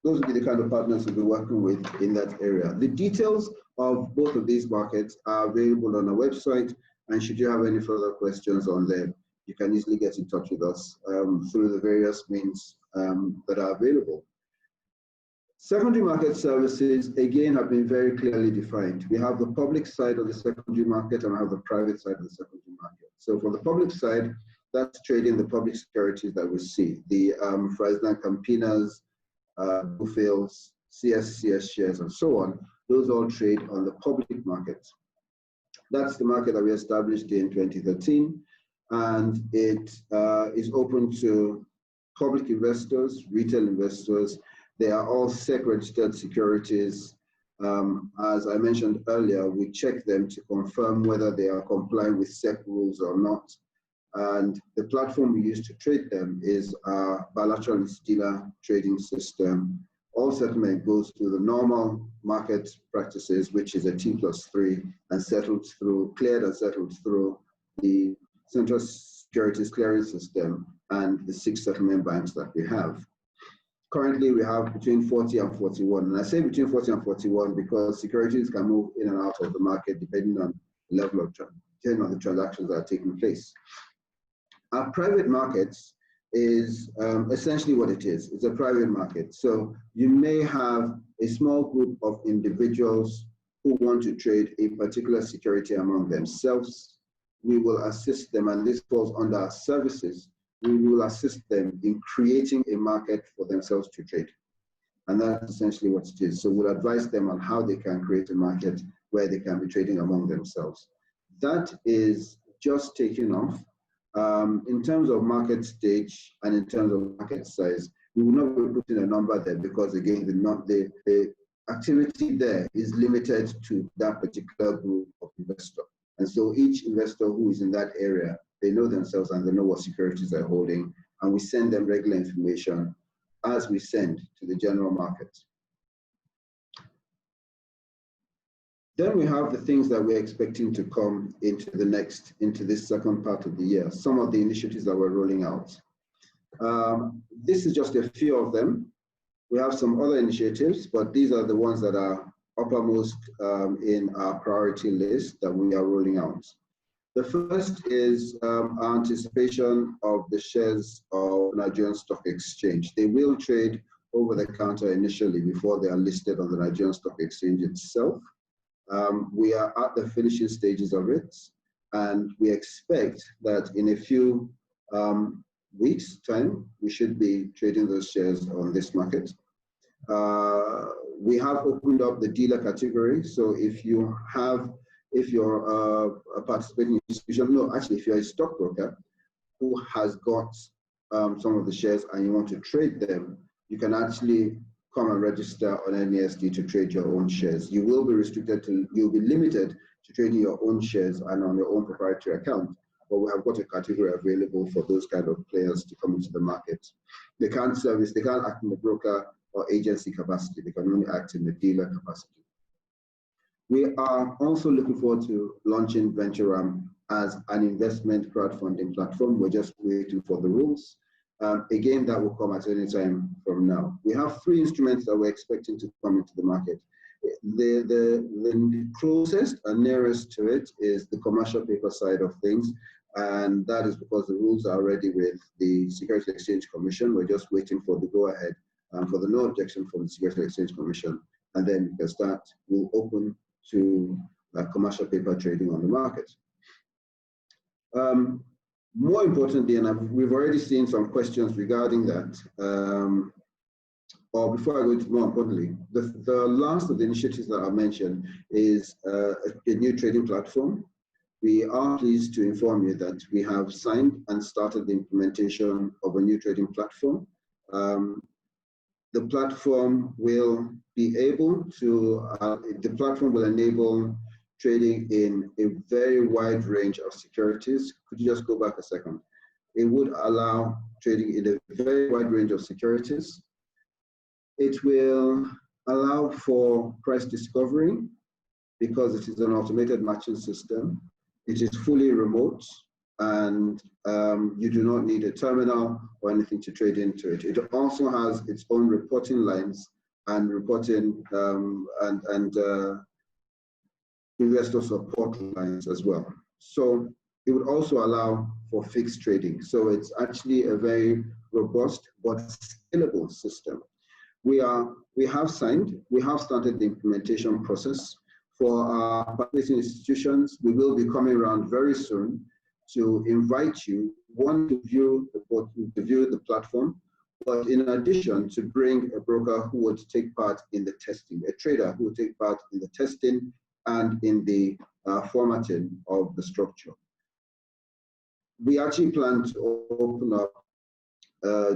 D: Those would be the kind of partners we'll be working with in that area. The details of both of these markets are available on our website, and should you have any further questions on them, you can easily get in touch with us through the various means that are available. Secondary market services, again, have been very clearly defined. We have the public side of the secondary market and we have the private side of the secondary market. So for the public side, that's trading the public securities that we see, the Fresno Campinas, Bluefields, CS shares, and so on. Those all trade on the public market. That's the market that we established in 2013, and it is open to public investors, retail investors. They are all SEC-registered securities. As I mentioned earlier, we check them to confirm whether they are complying with SEC rules or not. And the platform we use to trade them is our bilateral dealer trading system. All settlement goes through the normal market practices, which is a T+3, and cleared and settled through the Central Securities Clearing System and the 6 settlement banks that we have. Currently, we have between 40 and 41. And I say between 40 and 41 because securities can move in and out of the market depending on the level of depending on the transactions that are taking place. Our private markets is essentially what it is. It's a private market. So you may have a small group of individuals who want to trade a particular security among themselves. We will assist them, and this falls under our services. We will assist them in creating a market for themselves to trade. And that's essentially what it is. So we'll advise them on how they can create a market where they can be trading among themselves. That is just taking off. In terms of market stage and in terms of market size, we will not be putting a number there because, again, the activity there is limited to that particular group of investors. And so each investor who is in that area, they know themselves and they know what securities they're holding, and we send them regular information as we send to the general market. Then we have the things that we're expecting to come into this second part of the year, some of the initiatives that we're rolling out. This is just a few of them. We have some other initiatives, but these are the ones that are uppermost in our priority list that we are rolling out. The first is our anticipation of the shares of Nigerian Stock Exchange. They will trade over the counter initially before they are listed on the Nigerian Stock Exchange itself. We are at the finishing stages of it, and we expect that in a few weeks' time, we should be trading those shares on this market. We have opened up the dealer category, so if you're a participating institution, no, actually, if you're a stockbroker who has got some of the shares and you want to trade them, you can actually come and register on NASD to trade your own shares. You will be restricted to, you'll be limited to trading your own shares and on your own proprietary account, but we have got a category available for those kind of players to come into the market. They can't act in the broker or agency capacity, they can only act in the dealer capacity. We are also looking forward to launching VentureRam as an investment crowdfunding platform. We're just waiting for the rules. Again, that will come at any time from now. We have 3 instruments that we're expecting to come into the market. The closest and nearest to it is the commercial paper side of things, and that is because the rules are already with the Securities Exchange Commission. We're just waiting for the go-ahead for the no objection from the Securities Exchange Commission, and then we can start. We'll open to commercial paper trading on the market. More importantly, and we've already seen some questions regarding that, or before I go into more importantly, the last of the initiatives that I mentioned is a new trading platform. We are pleased to inform you that we have signed and started the implementation of a new trading platform. The platform will be able to, the platform will enable trading in a very wide range of securities. Could you just go back a second? It would allow trading in a very wide range of securities. It will allow for price discovery because it is an automated matching system. It is fully remote, and you do not need a terminal or anything to trade into it. It also has its own reporting lines and reporting investor support lines as well. So it would also allow for fixed trading. So it's actually a very robust but scalable system. We have started the implementation process for our participating institutions. We will be coming around very soon to invite you, one, to view the platform, but in addition to bring a broker who would take part in the testing, a trader who would take part in the testing and in the formatting of the structure. We actually plan to open up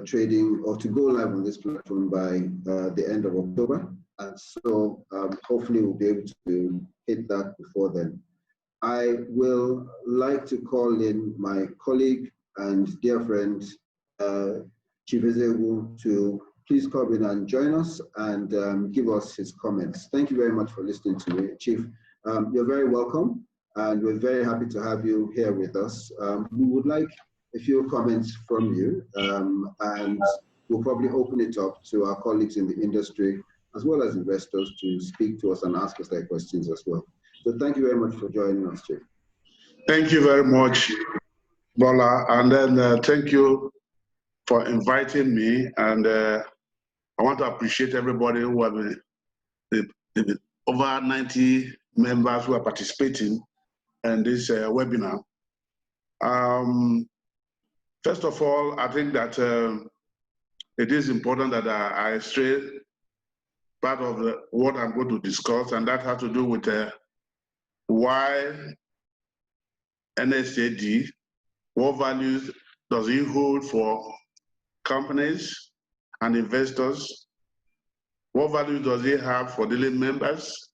D: trading or to go live on this platform by the end of October. And so hopefully we'll be able to hit that before then. I will like to call in my colleague and dear friend, Chief Ezegu, to please come in and join us and give us his comments. Thank you very much for listening to me, Chief. You're very welcome, and we're very happy to have you here with us. We would like a few comments from you, and we'll probably open it up to our colleagues in the industry, as well as investors, to speak to us and ask us their questions as well. So thank you very much for joining us, Chief.
E: Thank you very much, Bola, and then thank you for inviting me. And I want to appreciate everybody who have been over 90 members who are participating in this webinar. First of all, I think that it is important that I stress part of what I'm going to discuss, and that has to do with why NSAD, what values does it hold for companies and investors, what values does it have for daily members,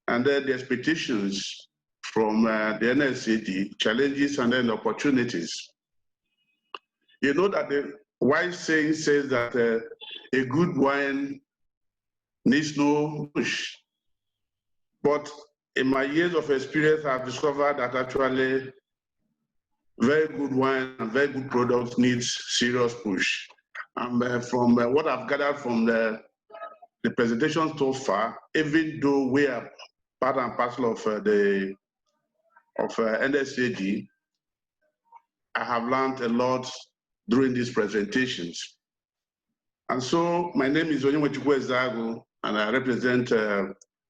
E: and then the expectations from the NSAD, challenges and then opportunities. You know that the wise saying says that a good wine needs no bush. But in my years of experience, I've discovered that actually very good wine and very good products needs serious push. And from what I've gathered from the presentation so far, even though we are part and parcel of NSAD, I have learned a lot during these presentations. And so my name is Onyenwechukwu Ezeagu, and I represent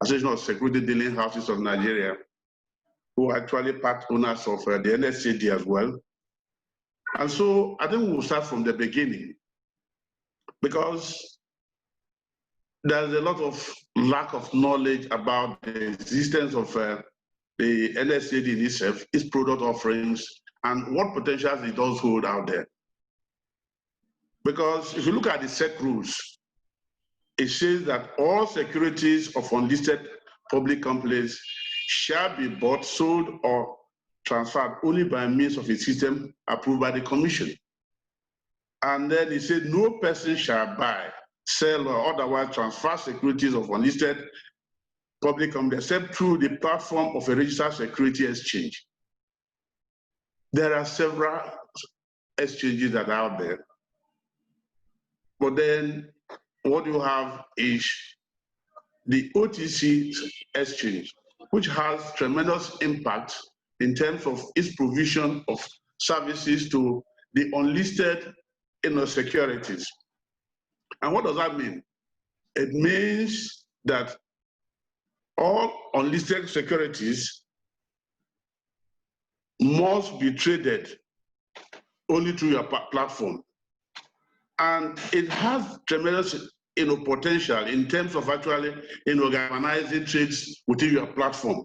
E: Association of Security Dealing Houses of Nigeria, who are actually part owners of the NSCD as well. And so I think we'll start from the beginning, because there's a lot of lack of knowledge about the existence of the NSCD in itself, its product offerings, and what potentials it does hold out there. Because if you look at the SEC rules, it says that all securities of unlisted public companies shall be bought, sold, or transferred only by means of a system approved by the Commission. And then it said no person shall buy, sell, or otherwise transfer securities of unlisted public companies except through the platform of a registered security exchange. There are several exchanges that are out there. But then what you have is the OTC exchange, which has tremendous impact in terms of its provision of services to the unlisted securities. And what does that mean? It means that all unlisted securities must be traded only through your platform. And it has tremendous potential in terms of actually organizing trades within your platform.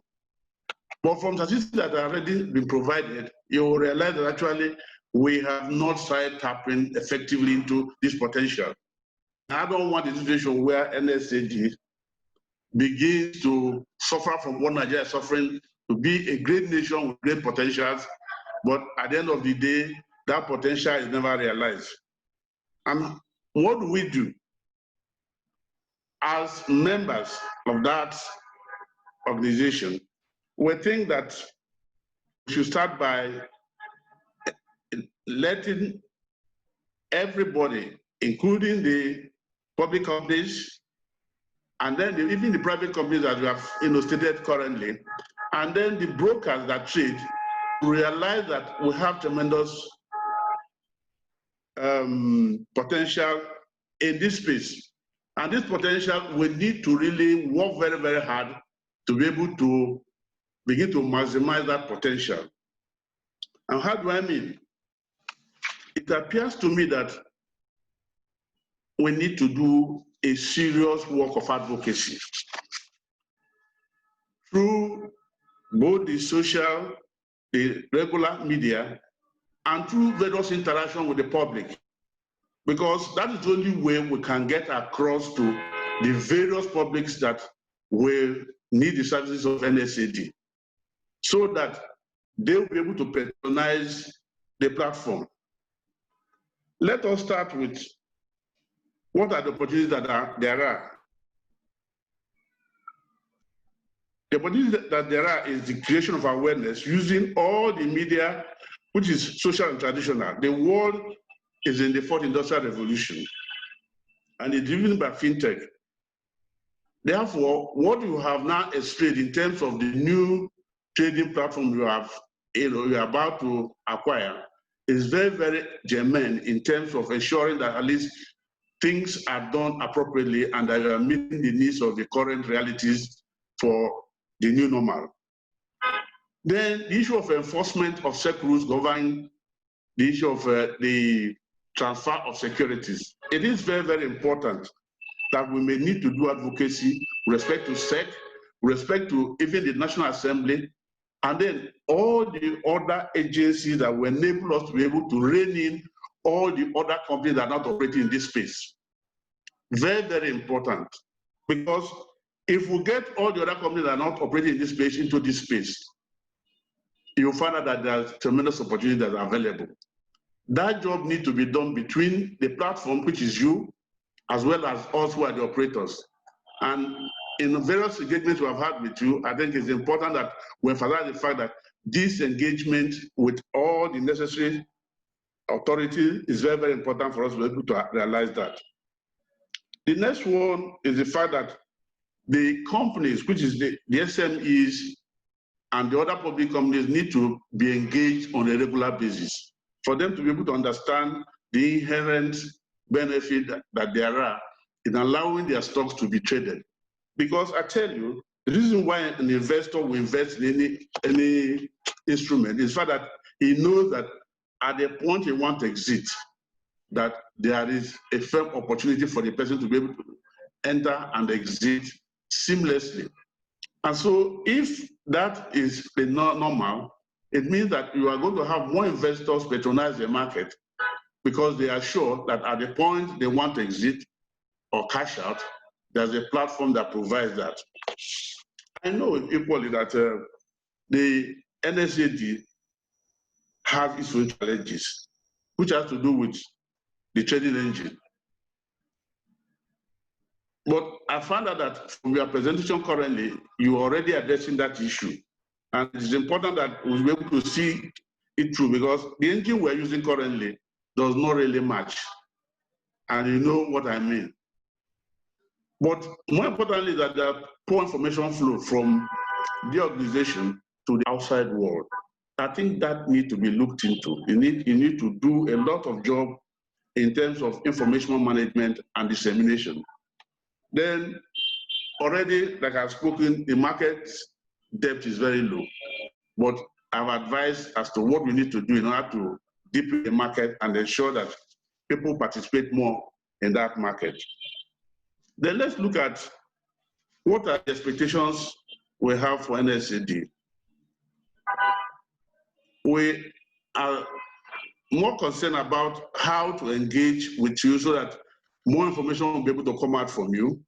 E: But from statistics that have already been provided, you will realize that actually we have not started tapping effectively into this potential. I don't want a situation where NSAG begins to suffer from what Nigeria is suffering, to be a great nation with great potentials, but at the end of the day, that potential is never realized. And what do we do as members of that organization? We think that we should start by letting everybody, including the public companies, and then even the private companies that we have stated currently, and then the brokers that trade, realize that we have tremendous potential in this space. And this potential, we need to really work very, very hard to be able to begin to maximize that potential. And how do I mean? It appears to me that we need to do a serious work of advocacy through both the social, the regular media, and through various interaction with the public. Because that is the only way we can get across to the various publics that will need the services of NSAD, so that they will be able to patronize the platform. Let us start with what are the opportunities that there are. The opportunities that there are is the creation of awareness using all the media, which is social and traditional. The world is in the fourth industrial revolution, and it's driven by fintech. Therefore, what you have now explained in terms of the new trading platform you're about to acquire is very, very germane in terms of ensuring that at least things are done appropriately and that you are meeting the needs of the current realities for the new normal. Then the issue of enforcement of SEC rules governing the issue of the transfer of securities. It is very, very important that we may need to do advocacy with respect to SEC, with respect to even the National Assembly, and then all the other agencies that will enable us to be able to rein in all the other companies that are not operating in this space. Very, very important. Because if we get all the other companies that are not operating in this space into this space, you'll find out that there's tremendous opportunities that are available. That job needs to be done between the platform, which is you, as well as us who are the operators. And in the various engagements we have had with you, I think it's important that we emphasize the fact that this engagement with all the necessary authorities is very, very important for us to be able to realize that. The next one is the fact that the companies, which is the SMEs and the other public companies, need to be engaged on a regular basis for them to be able to understand the inherent benefit that there are in allowing their stocks to be traded. Because I tell you, the reason why an investor will invest in any instrument is for that he knows that at the point he wants to exit, that there is a firm opportunity for the person to be able to enter and exit seamlessly. And so if that is the normal, it means that you are going to have more investors patronize the market because they are sure that at the point they want to exit or cash out, there's a platform that provides that. I know equally that the NSAD has its own challenges, which has to do with the trading engine. But I found out that from your presentation currently, you're already addressing that issue. And it's important that we'll be able to see it through because the engine we're using currently does not really match. And you know what I mean. But more importantly, that the poor information flow from the organization to the outside world. I think that needs to be looked into. You need to do a lot of job in terms of information management and dissemination. Then already, like I've spoken, the market depth is very low. But I've advised as to what we need to do in order to deepen the market and ensure that people participate more in that market. Then let's look at what are the expectations we have for NSAD. We are more concerned about how to engage with you so that more information will be able to come out from you.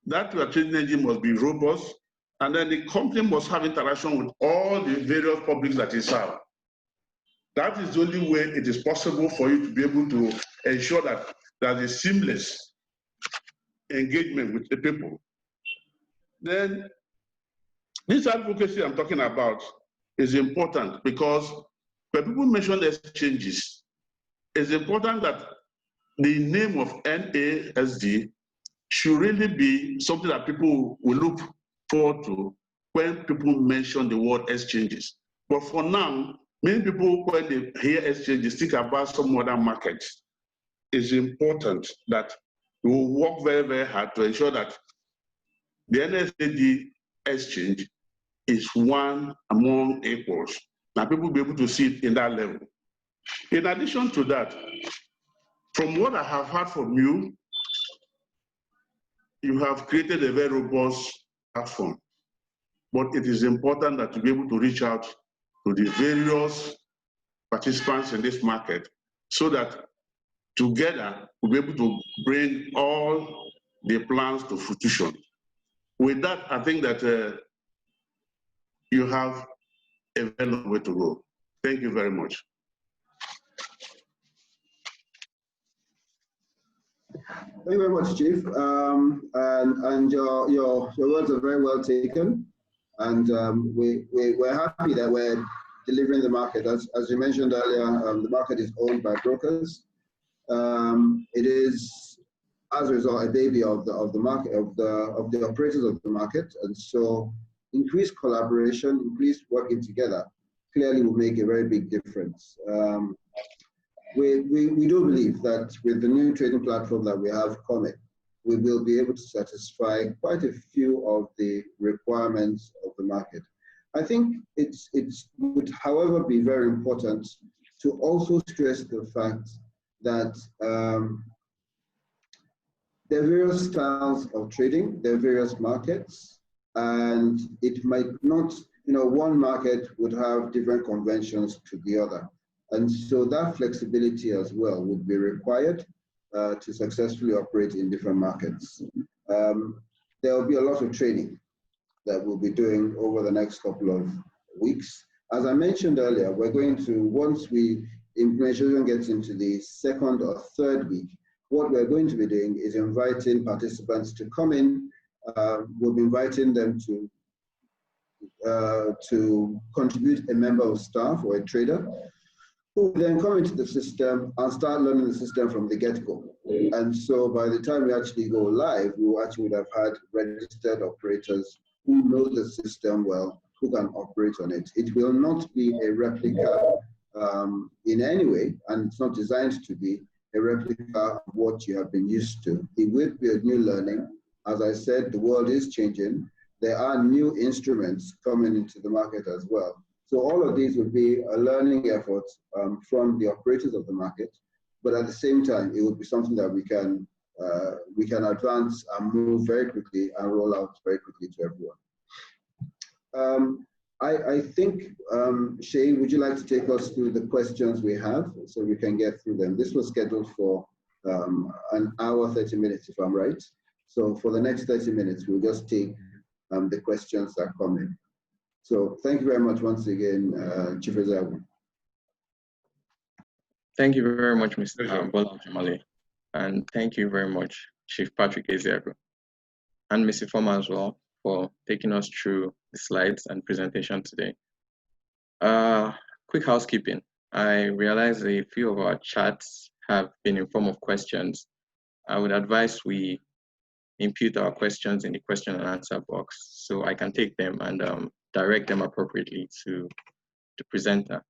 E: That your trading engine must be robust, and then the company must have interaction with all the various publics that it serves. That is the only way it is possible for you to be able to ensure that there's a seamless engagement with the people. Then this advocacy I'm talking about is important because when people mention exchanges, it's important that the name of NASD should really be something that people will look forward to when people mention the word exchanges. But for now, many people, when they hear exchanges, think about some other markets. It's important that we will work very, very hard to ensure that the NSAD exchange is one among equals. Now people will be able to see it in that level. In addition to that, from what I have heard from you, you have created a very robust platform. But it is important that you be able to reach out to the various participants in this market so that together we'll be able to bring all the plans to fruition. With that, I think that you have a very long way to go. Thank you very much.
D: Thank you very much, Chief. And your words are very well taken. And we're happy that we're delivering the market. As you mentioned earlier, the market is owned by brokers. It is, as a result, a baby of the market, of the operators of the market. And so increased collaboration, increased working together clearly will make a very big difference. We do believe that with the new trading platform that we have coming, we will be able to satisfy quite a few of the requirements of the market. I think it would, however, be very important to also stress the fact that there are various styles of trading, there are various markets, and it might not, one market would have different conventions to the other. And so that flexibility as well would be required to successfully operate in different markets. There will be a lot of training that we'll be doing over the next couple of weeks. As I mentioned earlier, we're going to, once implementation gets into the second or third week, what we're going to be doing is inviting participants to come in. We'll be inviting them to contribute a member of staff or a trader, who then come into the system and start learning the system from the get-go. And so by the time we actually go live, we would have had registered operators who know the system well, who can operate on it. It will not be a replica in any way, and it's not designed to be a replica of what you have been used to. It will be a new learning, as I said, the world is changing. There are new instruments coming into the market as well. So all of these would be a learning effort from the operators of the market, but at the same time, it would be something that we can advance and move very quickly and roll out very quickly to everyone. I think, Shane, would you like to take us through the questions we have so we can get through them? This was scheduled for an hour, 30 minutes, if I'm right. So for the next 30 minutes, we'll just take the questions that come in. So thank you very much once again, Chief Ezeagu.
C: Thank you very much, Mr. Bola Jamali. And thank you very much, Chief Patrick Ezeagu, and Ms. Ifoma as well, for taking us through the slides and presentation today. Quick housekeeping. I realize a few of our chats have been in form of questions. I would advise we input our questions in the question and answer box so I can take them and direct them appropriately to the presenter.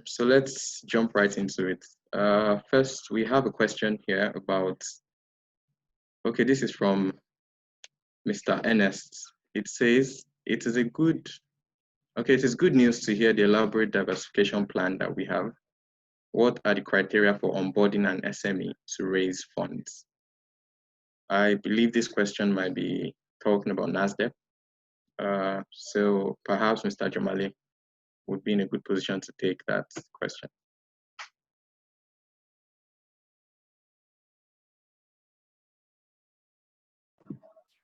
C: So let's jump right into it. First, we have a question here about, okay, this is from Mr. Nasd. It says, it is good news to hear the elaborate diversification plan that we have. What are the criteria for onboarding an SME to raise funds? I believe this question might be talking about Nasd. So perhaps Mr. Jamali would be in a good position to take that question.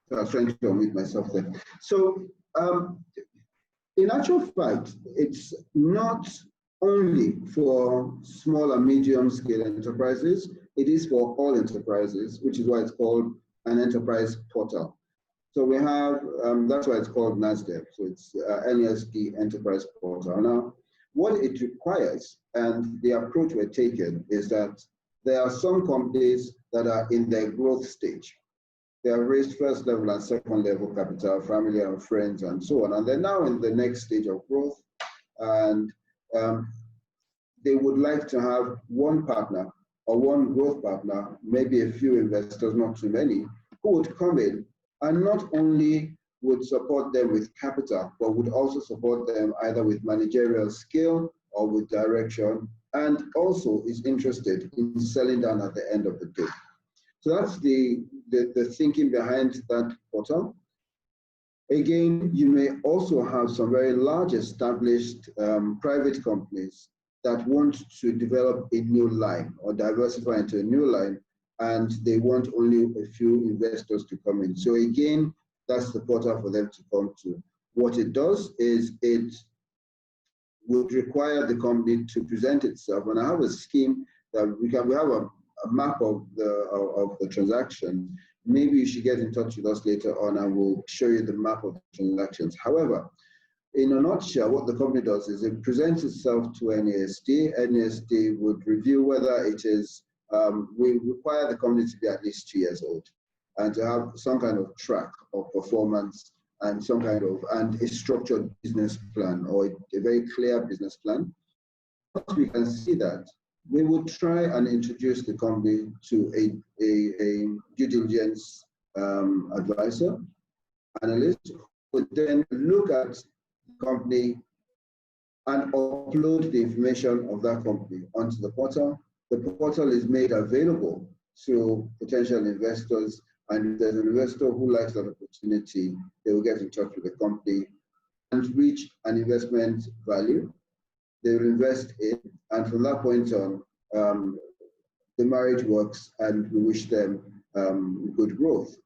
D: So I was trying to unmute myself there. So in actual fact, it's not only for small and medium scale enterprises, it is for all enterprises, which is why it's called an enterprise portal. So we have, that's why it's called Nasd. So it's NASD Enterprise Portal. Now, what it requires and the approach we're taking is that there are some companies that are in their growth stage. They have raised first level and second level capital, family and friends, and so on. And they're now in the next stage of growth. And they would like to have one partner or one growth partner, maybe a few investors, not too many, who would come in and not only would support them with capital, but would also support them either with managerial skill or with direction, and also is interested in selling down at the end of the day. So that's the thinking behind that portal. Again, you may also have some very large established private companies that want to develop a new line or diversify into a new line, and they want only a few investors to come in. So again, that's the portal for them to come to. What it does is it would require the company to present itself, and I have a scheme that we have a map of the transaction. Maybe you should get in touch with us later on and we'll show you the map of the transactions. However, in a nutshell, what the company does is it presents itself to NASD. NASD would review whether it is, we require the company to be at least 2 years old and to have some kind of track of performance and some kind of, and a structured business plan or a very clear business plan. Once we can see that, we would try and introduce the company to a due diligence advisor, analyst, who would then look at the company and upload the information of that company onto the portal. The portal is made available to potential investors, and if there's an investor who likes that opportunity, they will get in touch with the company and reach an investment value. They will invest in, and from that point on, the marriage works, and we wish them good growth.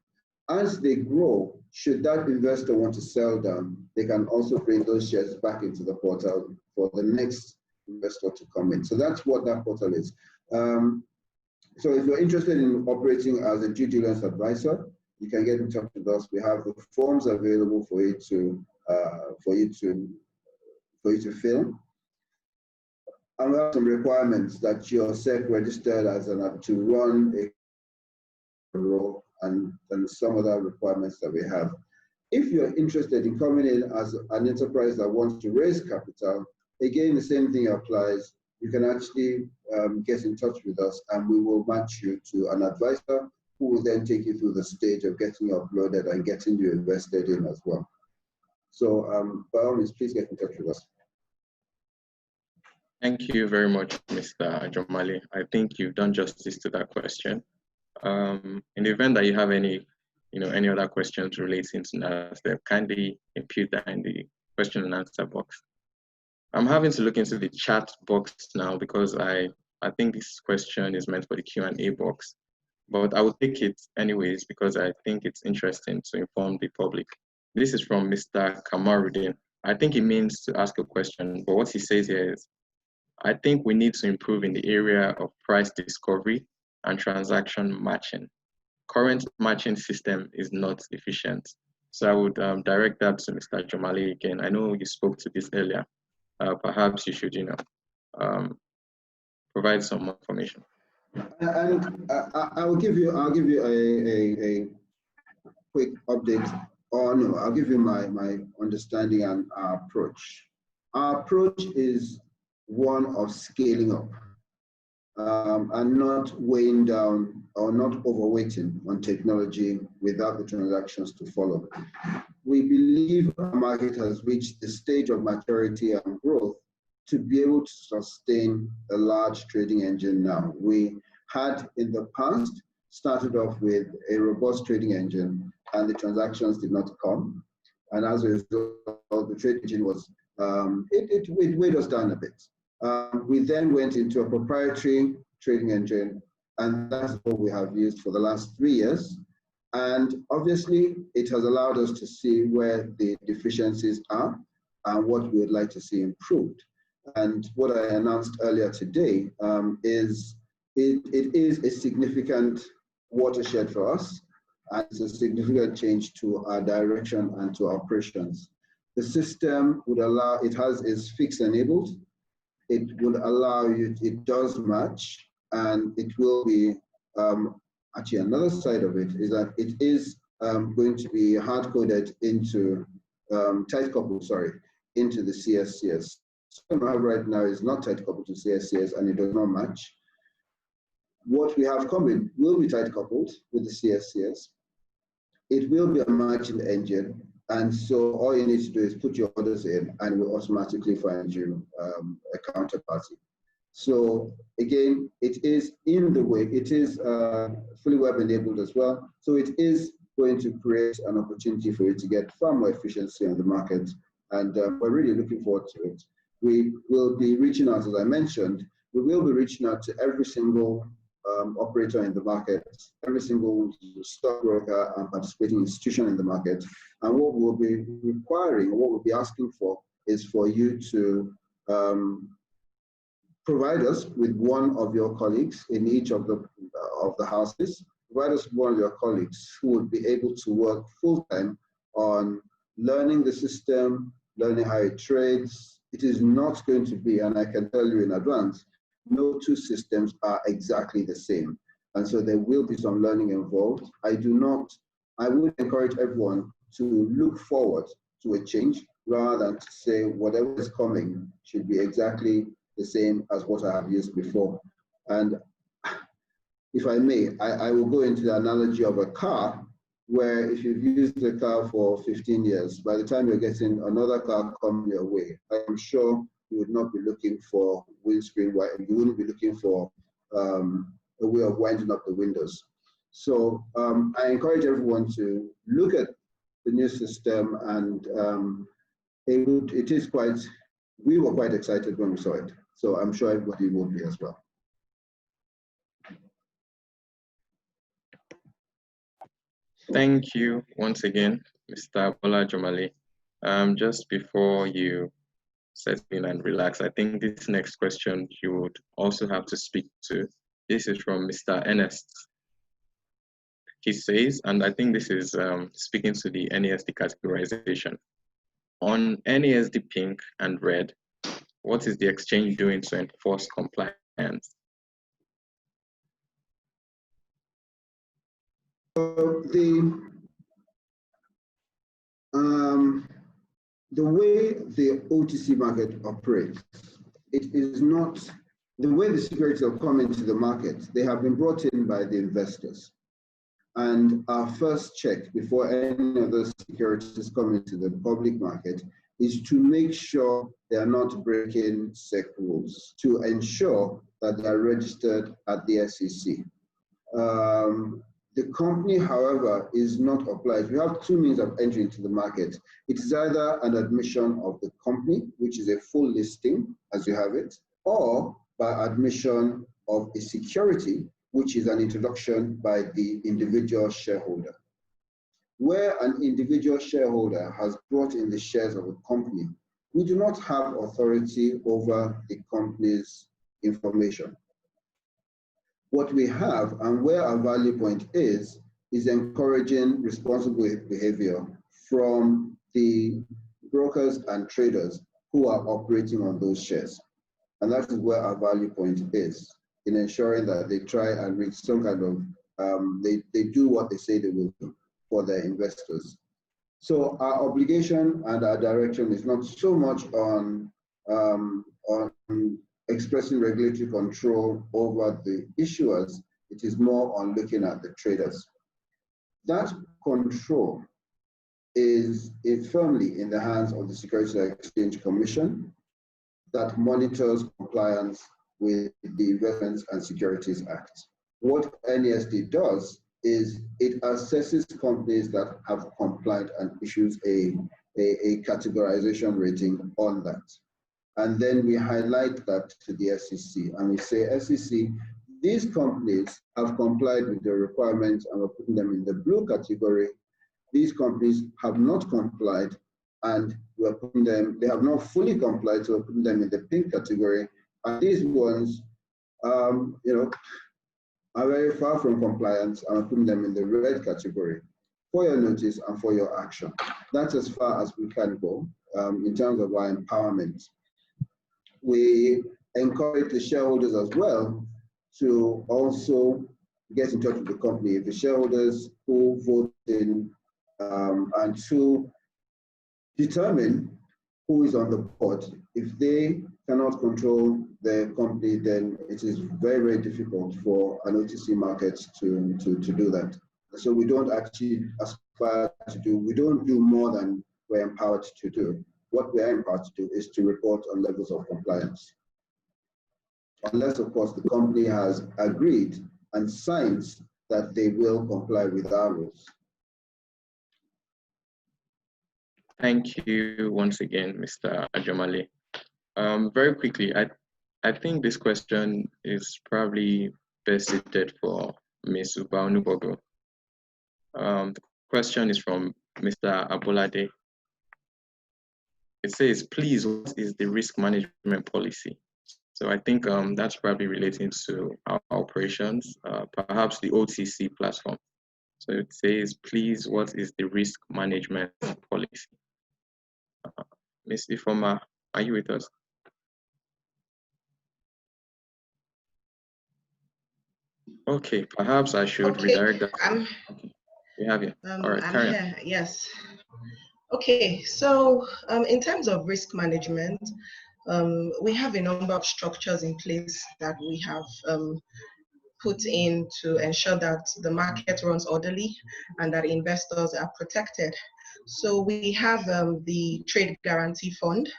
D: As they grow, should that investor want to sell down, they can also bring those shares back into the portal for the next investor to come in. So that's what that portal is. So if you're interested in operating as a due diligence advisor, you can get in touch with us. We have the forms available for you to fill. And we have some requirements that you're SEC-registered as to run a role, and some other requirements that we have. If you're interested in coming in as an enterprise that wants to raise capital, again, the same thing applies. You can actually get in touch with us and we will match you to an advisor who will then take you through the stage of getting you uploaded and getting you invested in as well. So by all means, please get in touch with us.
C: Thank you very much, Mr. Jomali. I think you've done justice to that question. In the event that you have any other questions relating to Nasd, kindly input that in the question and answer box. I'm having to look into the chat box now because I think this question is meant for the Q&A box, but I will take it anyways because I think it's interesting to inform the public. This is from Mr. Kamaruddin. I think he means to ask a question, but what he says here is, I think we need to improve in the area of price discovery and transaction matching. Current matching system is not efficient. So I would direct that to Mr. Jomali again. I know you spoke to this earlier. Perhaps you should, provide some more information.
D: And I'll give you a quick update. Or no, I'll give you my understanding and our approach. Our approach is one of scaling up and not weighing down or not overweighting on technology without the transactions to follow. We believe our market has reached the stage of maturity and growth to be able to sustain a large trading engine now. We had in the past started off with a robust trading engine and the transactions did not come. And as a result, the trading engine was, it weighed us down a bit. We then went into a proprietary trading engine, and that's what we have used for the last 3 years. And obviously, it has allowed us to see where the deficiencies are and what we would like to see improved. And what I announced earlier today is it is a significant watershed for us, and it's a significant change to our direction and to our operations. The system would allow, is fixed enabled. It will allow you, it does match, and it will be, actually another side of it is that it is going to be hard-coded into, tight-coupled, sorry, into the CSCS. So I have right now is not tight-coupled to CSCS and it does not match. What we have coming will be tight-coupled with the CSCS. It will be a matching engine, and so all you need to do is put your orders in and it will automatically find you a counterparty. So again, it is in the way, it is fully web enabled as well. So it is going to create an opportunity for you to get far more efficiency on the market. And we're really looking forward to it. We will be reaching out, as I mentioned, we will be reaching out to every single operator in the market, every single stockbroker and participating institution in the market. And what we'll be requiring, what we'll be asking for is for you to provide us with one of your colleagues in each of the houses, provide us with one of your colleagues who would be able to work full-time on learning the system, learning how it trades. It is not going to be, and I can tell you in advance, no two systems are exactly the same. And so there will be some learning involved. I would encourage everyone to look forward to a change rather than to say whatever is coming should be exactly the same as what I have used before. And if I may, I will go into the analogy of a car, where if you've used the car for 15 years, by the time you're getting another car coming your way, I'm sure you would not be looking for windscreen wiper. You wouldn't be looking for a way of winding up the windows. So I encourage everyone to look at the new system, and it is quite, we were quite excited when we saw it. So I'm sure everybody will be as well.
C: Thank you once again, Mr. Bola Jomali. Just before you settle in and relax, I think this next question you would also have to speak to. This is from Mr. Ernest. He says, and I think this is speaking to the NASD categorization. On NASD pink and red, what is the exchange doing to enforce compliance?
D: The way the OTC market operates, it is not the way the securities have come into the market. They have been brought in by the investors. And our first check before any of those securities come into the public market is to make sure they are not breaking SEC rules, to ensure that they are registered at the SEC. The company, however, is not obliged. We have two means of entry into the market. It is either an admission of the company, which is a full listing, as you have it, or by admission of a security, which is an introduction by the individual shareholder. Where an individual shareholder has brought in the shares of a company, we do not have authority over the company's information. What we have and where our value point is encouraging responsible behavior from the brokers and traders who are operating on those shares. And that is where our value point is, in ensuring that they try and reach some kind of, they do what they say they will do for their investors. So our obligation and our direction is not so much on expressing regulatory control over the issuers, it is more on looking at the traders. That control is firmly in the hands of the Securities and Exchange Commission that monitors compliance with the Investments and Securities Act. What NASD does is it assesses companies that have complied and issues a categorization rating on that. And then we highlight that to the SEC and we say, SEC, these companies have complied with the requirements and we're putting them in the blue category. These companies have not complied and we're putting them, they have not fully complied, so we're putting them in the pink category. And these ones, are very far from compliance and we're putting them in the red category for your notice and for your action. That's as far as we can go in terms of our empowerment. We encourage the shareholders as well to also get in touch with the company. If the shareholders who vote in and to determine who is on the board, if they cannot control the company, then it is very, very difficult for an OTC market to do that. So we don't actually aspire to do, we don't do more than we're empowered to do. What we are empowered to do is to report on levels of compliance. Unless, of course, the company has agreed and signs that they will comply with our rules.
C: Thank you once again, Mr. Ajomale. Very quickly, I think this question is probably best suited for Ms. Ubaunubogo. The question is from Mr. Abolade. It says, please, what is the risk management policy? So I think that's probably relating to our operations, perhaps the OTC platform. So it says, please, what is the risk management policy? Ms. Ifoma, are you with us? Okay, perhaps I should redirect that. Okay, we have you. All right,
B: I'm here, yes. Okay, so in terms of risk management, we have a number of structures in place that we have put in to ensure that the market runs orderly and that investors are protected. So we have the Trade Guarantee Fund,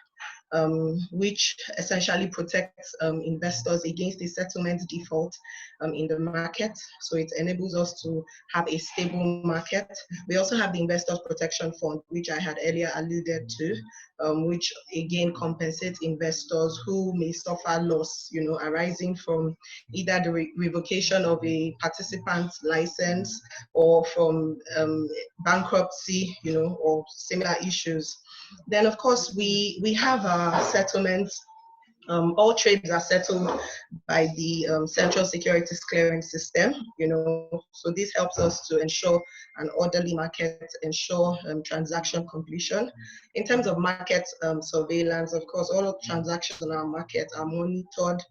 B: which essentially protects investors against a settlement default in the market. So it enables us to have a stable market. We also have the Investors Protection Fund, which I had earlier alluded to, which again compensates investors who may suffer loss, arising from either the revocation of a participant's license or from bankruptcy, or similar issues. Then, of course, we have settlements. All trades are settled by the Central Securities Clearing System, so this helps us to ensure an orderly market, ensure transaction completion. In terms of market surveillance, of course, all of transactions on our market are monitored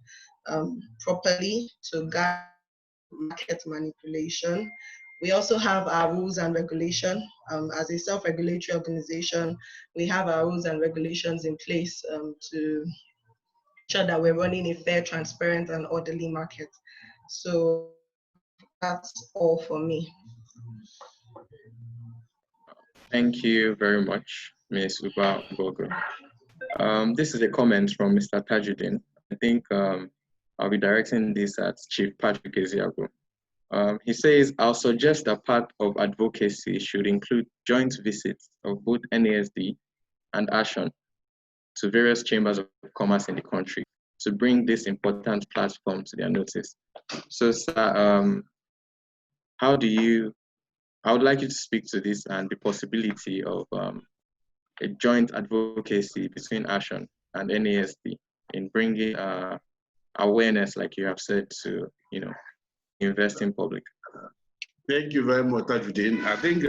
B: properly to guard market manipulation. We also have our rules and regulation. As a self-regulatory organization, we have our rules and regulations in place to ensure that we're running a fair, transparent, and orderly market. So that's all for me.
C: Thank you very much, Ms. Uba Bogo. This is a comment from Mr. Tajuddin. I think I'll be directing this at Chief Patrick Eziago. He says, I'll suggest that part of advocacy should include joint visits of both NASD and ASHON to various chambers of commerce in the country to bring this important platform to their notice. So, sir, I would like you to speak to this and the possibility of a joint advocacy between ASHON and NASD in bringing awareness, like you have said, to investing public.
E: Thank you very much, Tajuddin. I think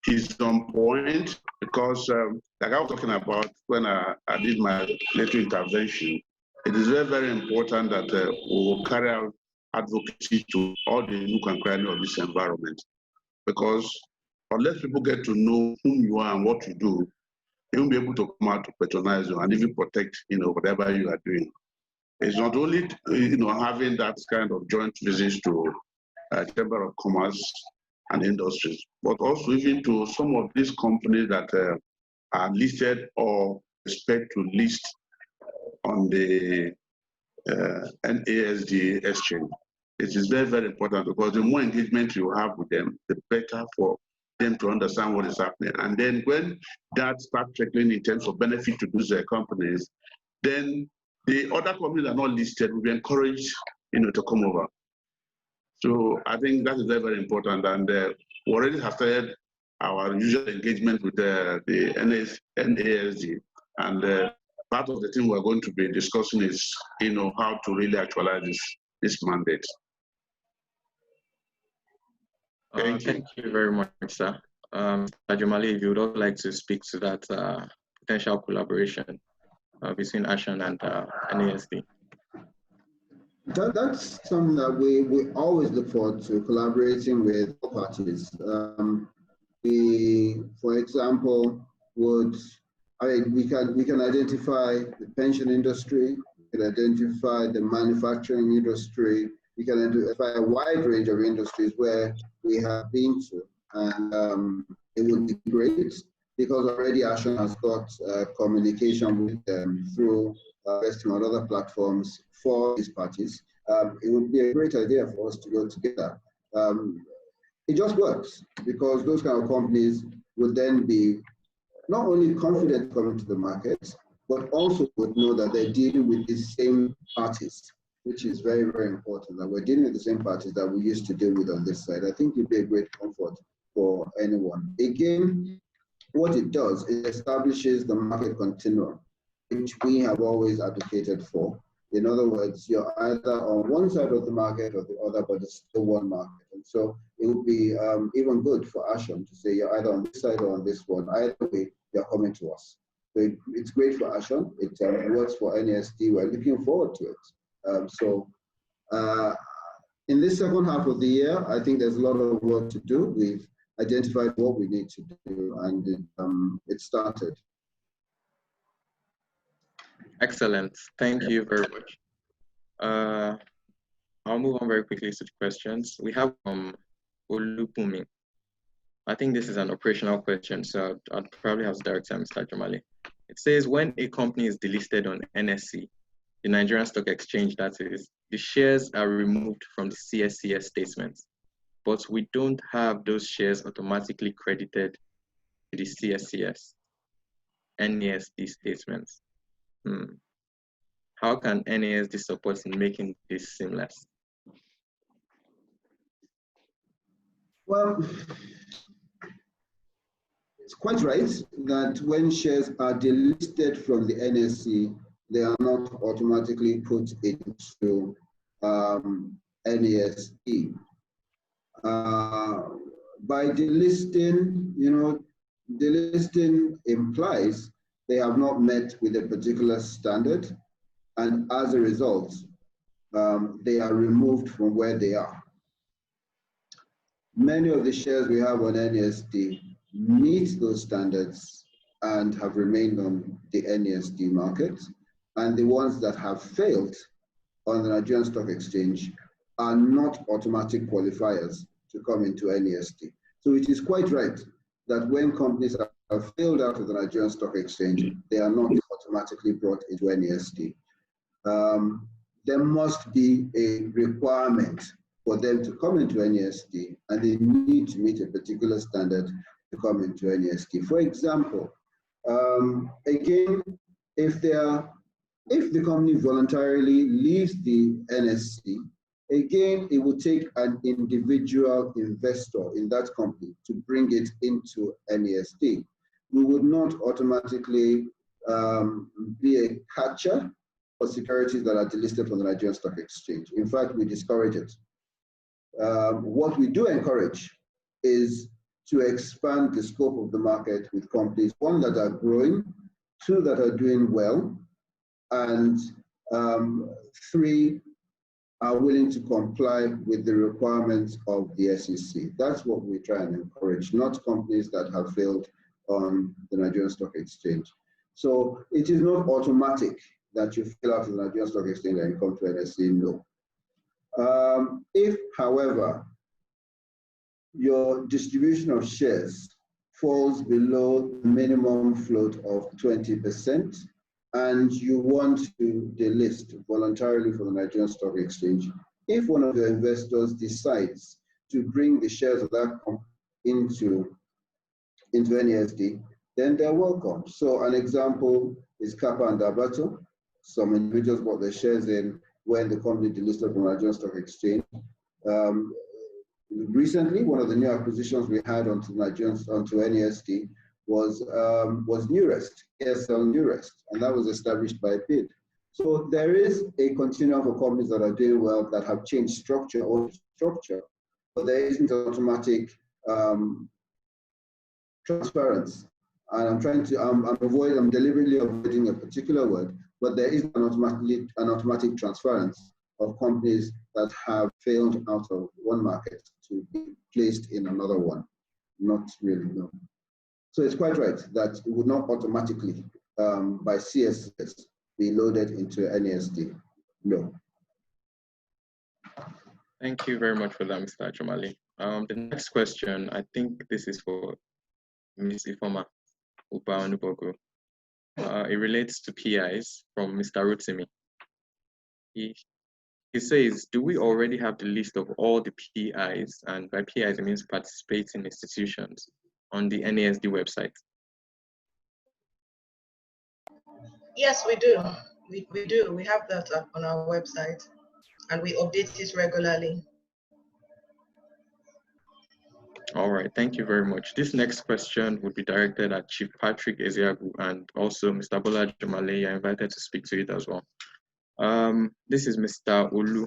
E: he's on point because, like I was talking about when I did my little intervention, it is very, very important that we will carry out advocacy to all the nook and cranny of this environment. Because unless people get to know whom you are and what you do, they won't be able to come out to patronize you and even protect, whatever you are doing. It's not only, having that kind of joint visits to Chamber of Commerce and Industries, but also even to some of these companies that are listed or expect to list on the NASD exchange. It is very, very important because the more engagement you have with them, the better for them to understand what is happening. And then when that starts trickling in terms of benefit to those companies, then the other companies that are not listed will be encouraged, to come over. So I think that is very, very important. And we already have started our usual engagement with the NASD. And part of the thing we're going to be discussing is, how to really actualize this mandate.
C: Thank you very much, sir. Jumali, if you would also like to speak to that potential collaboration between ASHON and NASD.
D: That's something that we always look forward to, collaborating with all parties. We, for example, we can identify the pension industry, we can identify the manufacturing industry, we can identify a wide range of industries where we have been to, and it would be great because already ASHON has got communication with them through investing on other platforms for these parties. It would be a great idea for us to go together. It just works because those kind of companies would then be not only confident coming to the market, but also would know that they're dealing with the same parties, which is very, very important, that we're dealing with the same parties that we used to deal with on this side. I think it'd be a great comfort for anyone. Again, what it does, it establishes the market continuum, which we have always advocated for. In other words, you're either on one side of the market or the other, but it's still one market. And so it would be even good for ASHON to say you're either on this side or on this one. Either way, you're coming to us. So it's great for ASHON. It works for NASD. We're looking forward to it. In this second half of the year, I think there's a lot of work to do. We've identified what we need to do, and it started.
C: Excellent. Thank you very much. I'll move on very quickly to the questions. We have Olupumi. I think this is an operational question, so I'd probably have to direct to Mr. Jumali. It says, when a company is delisted on NSE, the Nigerian Stock Exchange, that is, the shares are removed from the CSCS statements, but we don't have those shares automatically credited to the CSCS NASD statements. How can NASD support in making this seamless?
D: Well, it's quite right that when shares are delisted from the NSE, they are not automatically put into NASD. By delisting, delisting implies they have not met with a particular standard, and as a result, they are removed from where they are. Many of the shares we have on NASD meet those standards and have remained on the NASD market, and the ones that have failed on the Nigerian Stock Exchange are not automatic qualifiers to come into NASD. So it is quite right that when companies have failed out of the Nigerian Stock Exchange, they are not automatically brought into NASD. There must be a requirement for them to come into NASD, and they need to meet a particular standard to come into NASD. For example, again, if the company voluntarily leaves the NSC, again, it will take an individual investor in that company to bring it into NASD. We would not automatically be a catcher for securities that are delisted on the Nigerian Stock Exchange. In fact, we discourage it. What we do encourage is to expand the scope of the market with companies, one, that are growing, two, that are doing well, and three, are willing to comply with the requirements of the SEC. That's what we try and encourage, not companies that have failed on the Nigerian Stock Exchange. So it is not automatic that you fail out of the Nigerian Stock Exchange and you come to NSC, no. If, however, your distribution of shares falls below the minimum float of 20%, and you want to delist voluntarily from the Nigerian Stock Exchange, if one of your investors decides to bring the shares of that company into NASD, then they're welcome. So an example is Kappa and Dabato. Some individuals bought their shares in when the company delisted from the Nigerian Stock Exchange. Recently, one of the new acquisitions we had onto NASD was Newrest, ASL Newrest, and that was established by bid. So there is a continuum for companies that are doing well, that have changed structure, but there isn't an automatic transference. And I'm deliberately avoiding a particular word, but there is an automatic transference of companies that have failed out of one market to be placed in another one. Not really, no. So it's quite right that it would not automatically, by CSS, be loaded into NASD. No.
C: Thank you very much for that, Mr. Ajomale. The next question, I think this is for Ms. Ifoma Uba-Onubogo. It relates to PIs from Mr. Rotimi. He says, do we already have the list of all the PIs, and by PIs it means participating institutions, on the NASD website?
B: Yes, we do. We do. We have that up on our website, and we update it regularly.
C: All right, thank you very much. This next question would be directed at Chief Patrick Ezeagu, and also Mr. Bola Jomale. You're invited to speak to it as well. This is Mr. Ulu.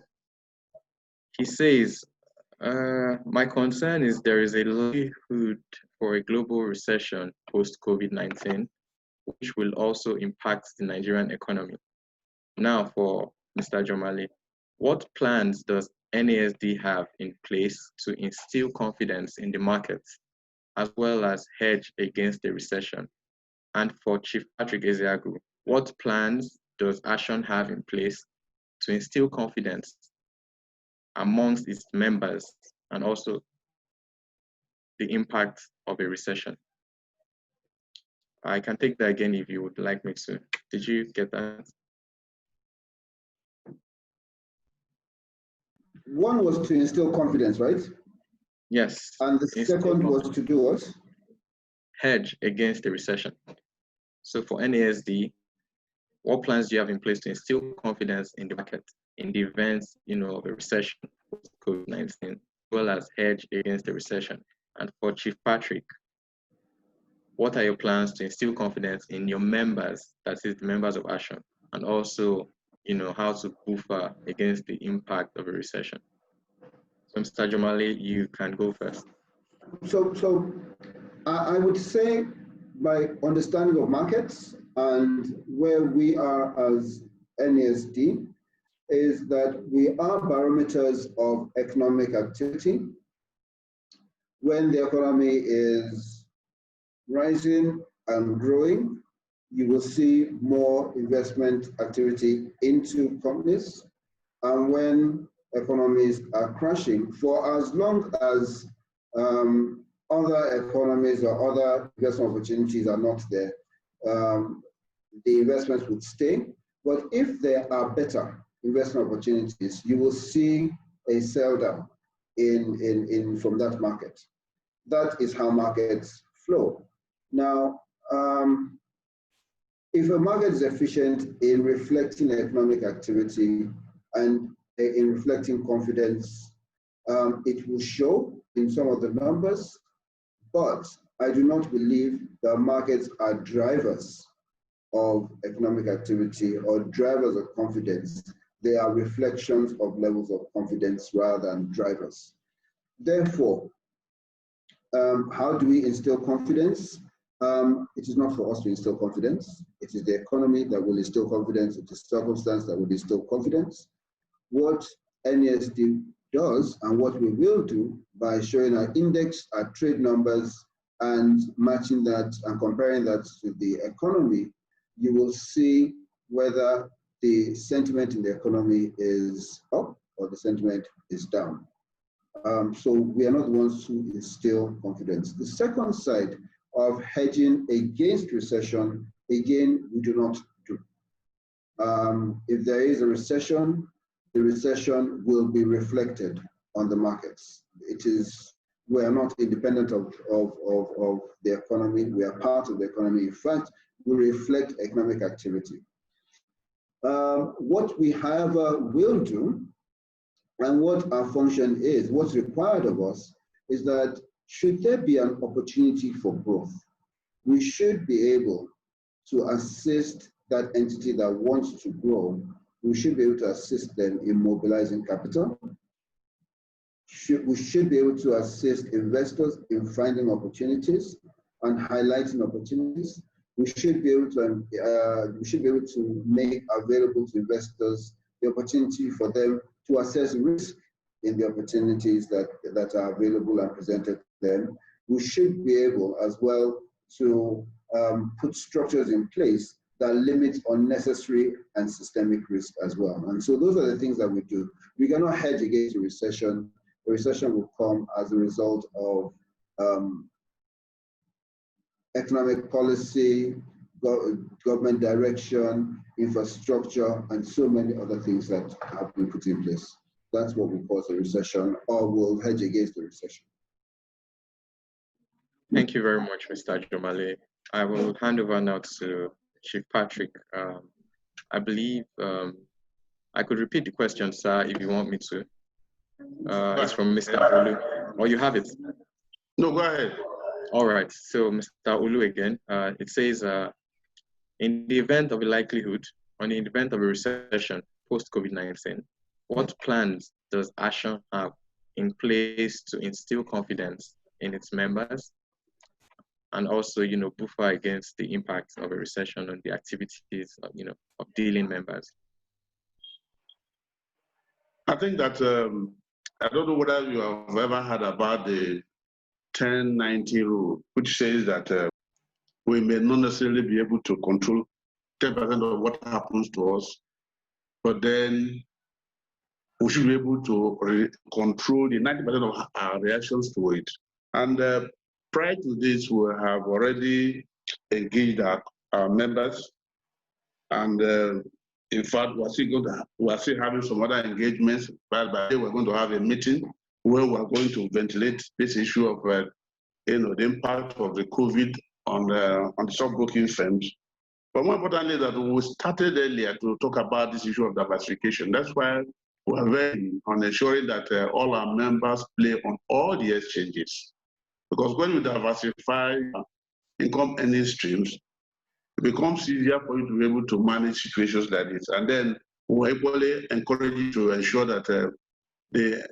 C: He says, my concern is there is a likelihood for a global recession post-COVID-19, which will also impact the Nigerian economy. Now for Mr. Jomale, what plans does NASD have in place to instill confidence in the markets, as well as hedge against the recession? And for Chief Patrick Ezeagu, what plans does Ashon have in place to instill confidence amongst its members, and also the impact of a recession? I can take that again if you would like me to. Did you get that?
D: One was to instill confidence, right?
C: Yes.
D: And the second was to do what?
C: Hedge against the recession. So for NASD, what plans do you have in place to instill confidence in the market in the event, of a recession, COVID-19, as well as hedge against the recession? And for Chief Patrick, what are your plans to instill confidence in your members, that is the members of Ashon, and also, how to buffer against the impact of a recession? So Mr. Jomale, you can go first.
D: So I would say, my understanding of markets and where we are as NASD is that we are barometers of economic activity. When the economy is rising and growing, you will see more investment activity into companies. And when economies are crashing, for as long as other economies or other investment opportunities are not there, the investments would stay. But if there are better investment opportunities, you will see a sell down from that market. That is how markets flow. Now, if a market is efficient in reflecting economic activity and in reflecting confidence, it will show in some of the numbers, but I do not believe that markets are drivers of economic activity or drivers of confidence. They are reflections of levels of confidence rather than drivers. Therefore, how do we instill confidence? It is not for us to instill confidence. It is the economy that will instill confidence. It is circumstance that will instill confidence. What NASD does and what we will do by showing our index, our trade numbers, and matching that and comparing that to the economy, you will see whether the sentiment in the economy is up or the sentiment is down. So we are not the ones who instill confidence. The second side of hedging against recession, again, we do not do. If there is a recession, the recession will be reflected on the markets. We are not independent of the economy. We are part of the economy. In fact, we reflect economic activity. What we, however, will do, and what our function is, what's required of us, is that should there be an opportunity for growth, we should be able to assist that entity that wants to grow. We should be able to assist them in mobilizing capital. We should be able to assist investors in finding opportunities and highlighting opportunities. We should be able to make available to investors the opportunity for them to assess risk in the opportunities that are available and presented to them. We should be able as well to put structures in place that limit unnecessary and systemic risk as well. And so those are the things that we do. We cannot hedge against a recession. A recession will come as a result of economic policy, government direction, infrastructure, and so many other things that have been put in place. That's what we cause a recession, or will hedge against the recession.
C: Thank you very much, Mr. Jomale. I will hand over now to Chief Patrick. I believe I could repeat the question, sir, if you want me to. It's from Mr. Olu. Or you have it?
E: No, go ahead.
C: All right. So, Mr. Olu again. It says, in the event of a likelihood, on the event of a recession post-COVID-19, what plans does ASHA have in place to instill confidence in its members, and also, buffer against the impact of a recession on the activities, of dealing members?
E: I think that I don't know whether you have ever heard about the 1090 rule, which says that we may not necessarily be able to control 10% of what happens to us, but then we should be able to control the 90% of our reactions to it. And prior to this, we have already engaged our members, and in fact, we're still having some other engagements. But by the way, we're going to have a meeting where we're going to ventilate this issue of the impact of the COVID on the stockbroking firms. But more importantly, that we started earlier to talk about this issue of diversification. That's why we're very on ensuring that all our members play on all the exchanges. Because when you diversify income earning streams, it becomes easier for you to be able to manage situations like this. And then we equally encourage you to ensure that they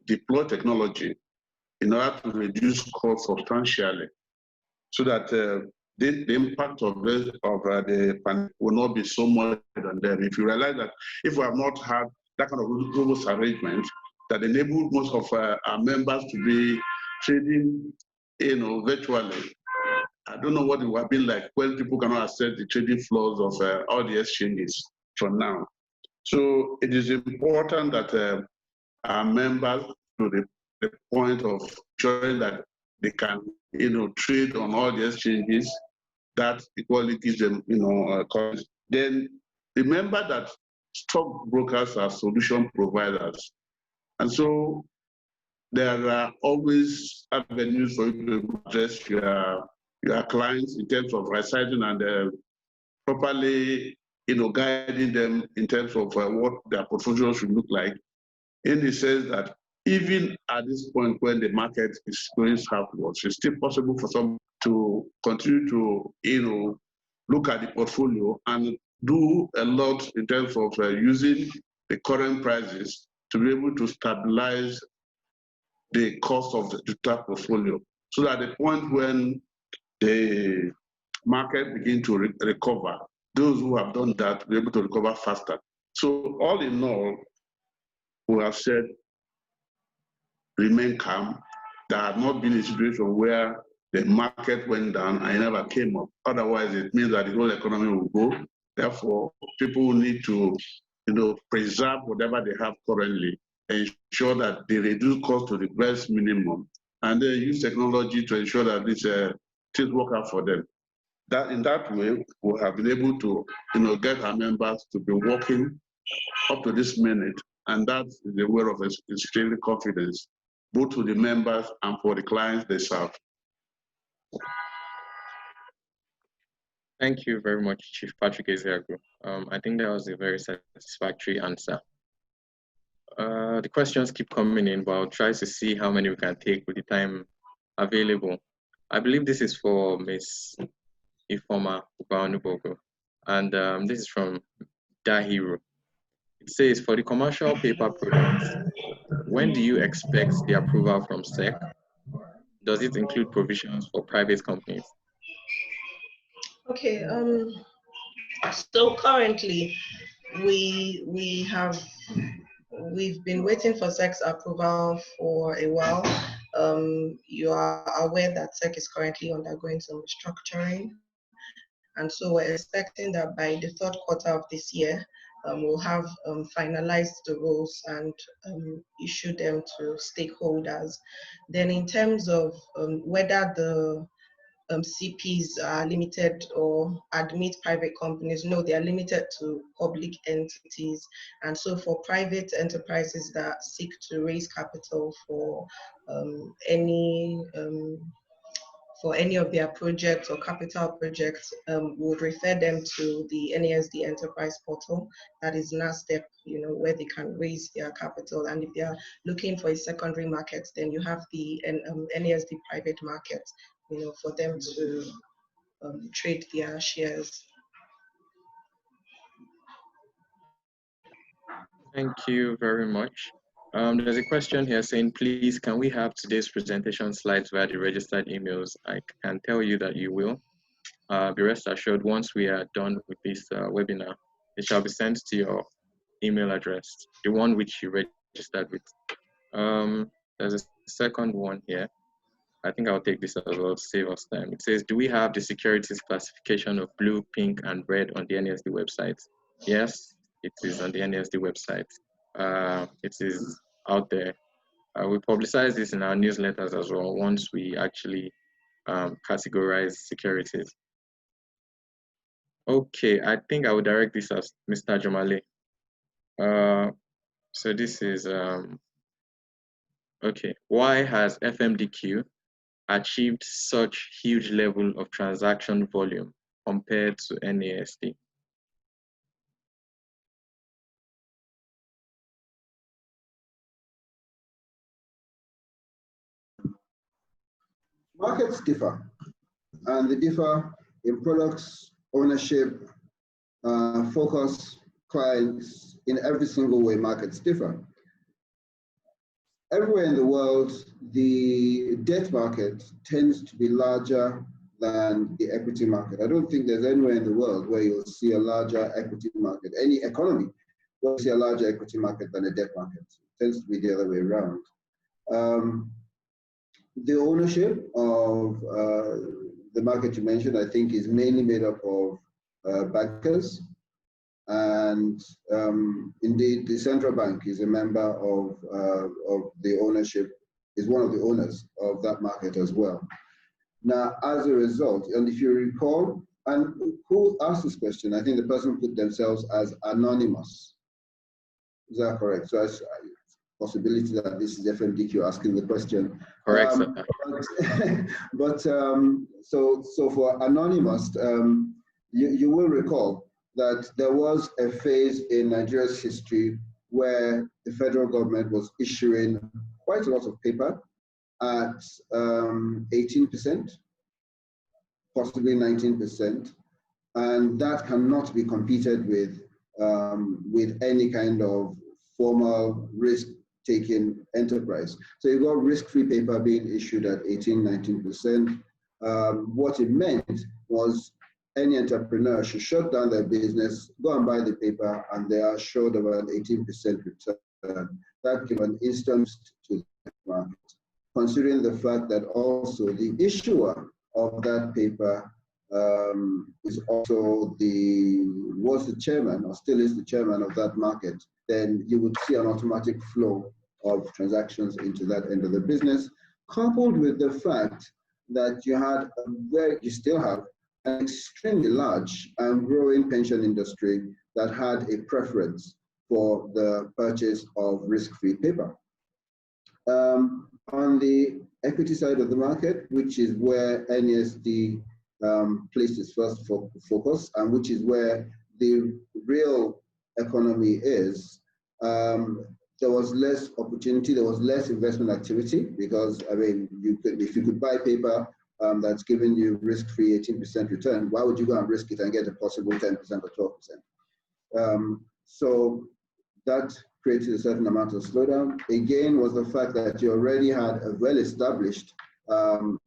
E: deploy technology in order to reduce costs substantially, so that the impact of the pandemic will not be so much on them. If you realize that if we have not had that kind of robust arrangement that enabled most of our members to be trading, virtually, I don't know what it would have been like when people cannot access the trading floors of all the exchanges from now. So it is important that our members, to the point of ensuring that they can, trade on all the exchanges. That equally gives them, cost. Then remember that stockbrokers are solution providers. And so there are always avenues for you to address your clients in terms of right-sizing and properly, guiding them in terms of what their portfolio should look like, in the sense that even at this point when the market is going southwards, it's still possible for some to continue to, look at the portfolio and do a lot in terms of using the current prices to be able to stabilize the cost of the total portfolio. So at the point when the market begin to recover, those who have done that will be able to recover faster. So all in all, we have said, remain calm. There have not been a situation where the market went down and it never came up. Otherwise, it means that the whole economy will go. Therefore, people need to, preserve whatever they have currently, ensure that they reduce cost to the best minimum, and then use technology to ensure that things work out for them. That in that way, we have been able to, get our members to be working up to this minute, and that's the way of instilling confidence, both to the members and for the clients they serve.
C: Thank you very much, Chief Patrick Ezeagu. I think that was a very satisfactory answer. The questions keep coming in, but I'll try to see how many we can take with the time available. I believe this is for Ms. Ifoma Ubanubogo, and this is from Dahiru. It says, for the commercial paper products, when do you expect the approval from SEC? Does it include provisions for private companies?
B: Okay, so currently we've been waiting for SEC's approval for a while. You are aware that SEC is currently undergoing some restructuring, and so we're expecting that by the third quarter of this year, we'll have finalized the rules and issue them to stakeholders. Then in terms of whether the CPs are limited or admit private companies, no, they are limited to public entities. And so for private enterprises that seek to raise capital for any of their projects or capital projects, would refer them to the NASD Enterprise Portal, that is Nasd, where they can raise their capital. And if they are looking for a secondary market, then you have the NASD Private Market, for them to trade their shares.
C: Thank you very much. There's a question here saying, please, can we have today's presentation slides via the registered emails? I can tell you that you will. Be rest assured, once we are done with this webinar, it shall be sent to your email address, the one which you registered with. There's a second one here. I think I'll take this as well to save us time. It says, do we have the securities classification of blue, pink, and red on the NASD website? Yes, it is on the NASD website. It is out there. We publicize this in our newsletters as well once we actually categorize securities. Okay, I think I will direct this as Mr. Jomale. So this is, okay, why has FMDQ achieved such huge level of transaction volume compared to NASD?
D: Markets differ, and they differ in products, ownership, focus, clients. In every single way, markets differ. Everywhere in the world, the debt market tends to be larger than the equity market. I don't think there's anywhere in the world where you'll see a larger equity market. Any economy will see a larger equity market than a debt market. It tends to be the other way around. The ownership of the market you mentioned, I think, is mainly made up of bankers. And indeed, the central bank is a member of the ownership is one of the owners of that market as well. Now, as a result, and if you recall, and who asked this question? I think the person put themselves as anonymous. Is that correct? So it's a possibility that this is FMDQ asking the question.
C: Correct, sir.
D: So for anonymous, you will recall that there was a phase in Nigeria's history where the federal government was issuing quite a lot of paper at 18%, possibly 19%, and that cannot be competed with any kind of formal risk-taking enterprise. So you got risk-free paper being issued at 18, 19%. What it meant was any entrepreneur should shut down their business, go and buy the paper, and they are assured of an 18% return. That gives an instant to the market, considering the fact that also the issuer of that paper is also was the chairman or still is the chairman of that market, then you would see an automatic flow of transactions into that end of the business, coupled with the fact that you still have an extremely large and growing pension industry that had a preference for the purchase of risk-free paper. On the equity side of the market, which is where NASD placed its first focus, and which is where the real economy is, there was less opportunity, there was less investment activity, because I mean, if you could buy paper that's giving you risk-free 18% return, why would you go and risk it and get a possible 10% or 12%? So that created a certain amount of slowdown. Again, was the fact that you already had a well-established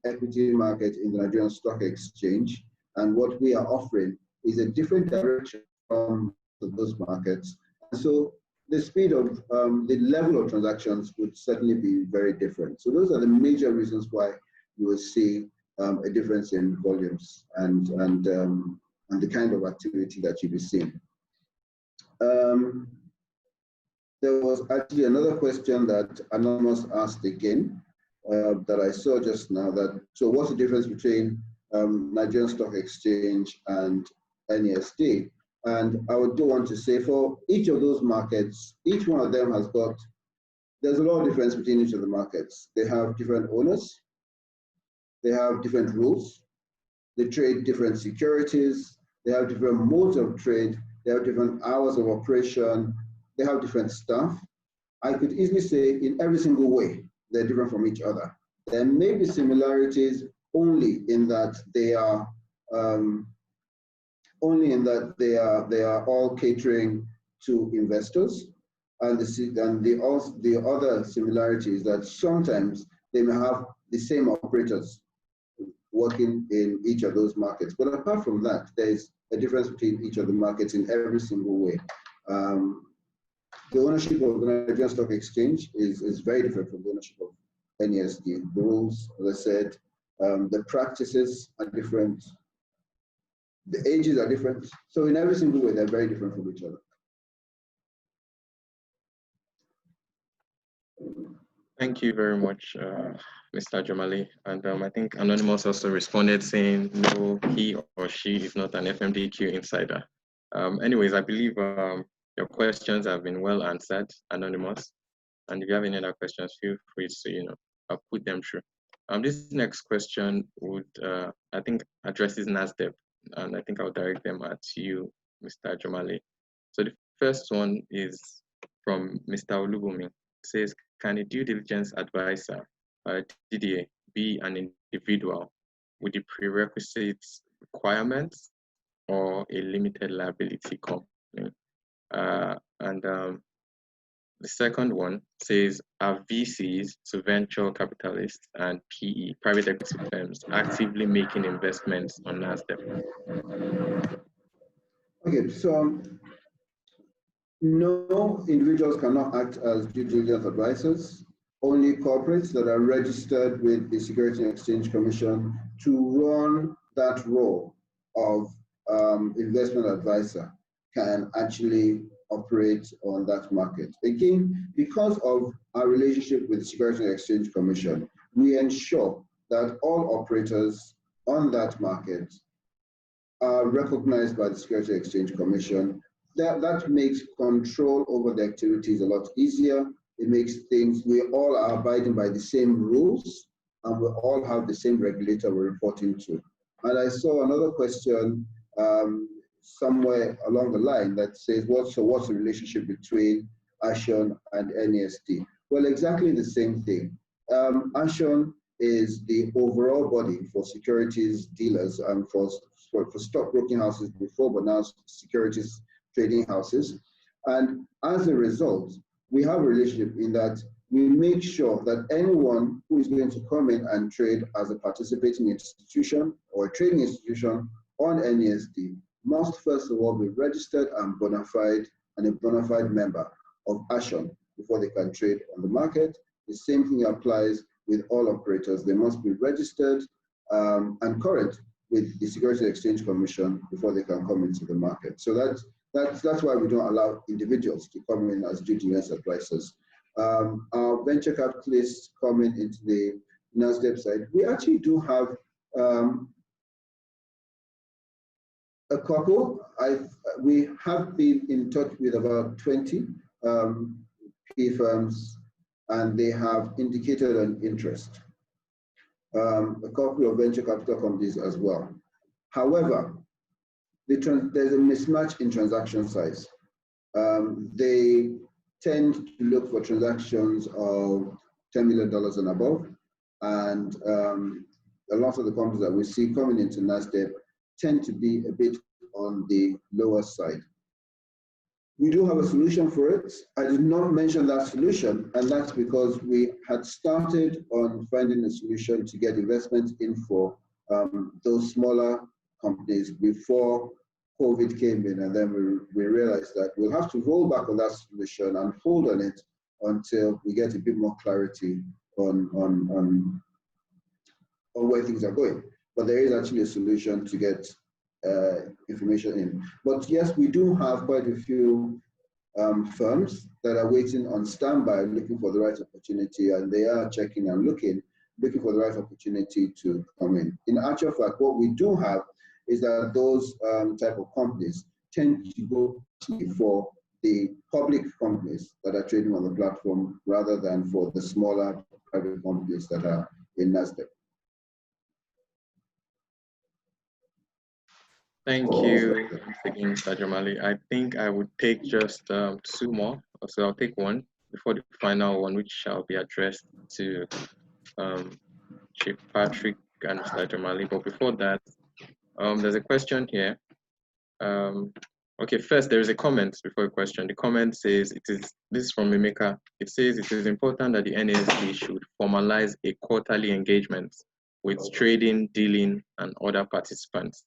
D: equity market in the Nigerian Stock Exchange, and what we are offering is a different direction from those markets. And so the speed of the level of transactions would certainly be very different. So those are the major reasons why you will see a difference in volumes and the kind of activity that you'll be seeing. There was actually another question that Anonymous asked again that I saw just now. So what's the difference between Nigerian Stock Exchange and NASD? And I would do want to say for each of those markets, each one of them there's a lot of difference between each of the markets. They have different owners, they have different rules, they trade different securities, they have different modes of trade, they have different hours of operation, they have different staff. I could easily say in every single way, they're different from each other. There may be similarities only in that they are all catering to investors, and the other similarity is that sometimes they may have the same operators working in each of those markets. But apart from that, there is a difference between each of the markets in every single way. The ownership of the Nigerian Stock Exchange is very different from the ownership of NASD. The rules, as I said, the practices are different, the ages are different. So in every single way, they're very different from each other.
C: Thank you very much, Mr. Jamali. And I think Anonymous also responded saying, no, he or she is not an FMDQ insider. Anyways, I believe your questions have been well answered, Anonymous. And if you have any other questions, feel free to, put them through. This next question would, I think, addresses Nasd, and I think I'll direct them at you, Mr. Jamali. So the first one is from Mr. Olubumi. It says, can a due diligence advisor, DDA, be an individual with the prerequisite requirements or a limited liability company? The second one says, are VCs, so venture capitalists, and PE, private equity firms, actively making investments on Nasdaq?
D: Okay, so no, individuals cannot act as due diligence advisors. Only corporates that are registered with the Securities and Exchange Commission to run that role of investment advisor can actually operate on that market. Again, because of our relationship with the Securities and Exchange Commission, we ensure that all operators on that market are recognized by the Securities and Exchange Commission. That makes control over the activities a lot easier. It makes things, we all are abiding by the same rules, and we all have the same regulator we're reporting to. And I saw another question somewhere along the line that says, what's the relationship between ASHON and NASD? Well, exactly the same thing. ASHON is the overall body for securities dealers and for stockbroking houses before, but now securities trading houses. And as a result, we have a relationship in that we make sure that anyone who is going to come in and trade as a participating institution or a trading institution on NASD must first of all be registered and bona fide member of ASHON before they can trade on the market. The same thing applies with all operators. They must be registered and current with the Securities and Exchange Commission before they can come into the market. So that's why we don't allow individuals to come in as due diligence advisors. Our venture capitalists coming into the Nasd side, we actually do have a couple. We have been in touch with about 20 PE firms, and they have indicated an interest. A couple of venture capital companies as well. However, there's a mismatch in transaction size. They tend to look for transactions of $10 million and above, and a lot of the companies that we see coming into Nasdaq tend to be a bit on the lower side. We do have a solution for it. I did not mention that solution, and that's because we had started on finding a solution to get investment in for those smaller companies before COVID came in, and then we realized that we'll have to roll back on that solution and hold on it until we get a bit more clarity on where things are going. But there is actually a solution to get information in. But yes, we do have quite a few firms that are waiting on standby, looking for the right opportunity, and they are checking and looking for the right opportunity to come in. In actual fact, what we do have is that those type of companies tend to go for the public companies that are trading on the platform rather than for the smaller private companies that are in Nasdaq.
C: Thank you once again, Tajamali. I think I would take just 2 more. So I'll take one before the final one, which shall be addressed to Chief Patrick and Mr. Tajamali. But before that, there's a question here. Okay, first there is a comment before a question. The comment says, this is from Mimika. It says it is important that the NASD should formalize a quarterly engagement with trading, dealing, and other participants.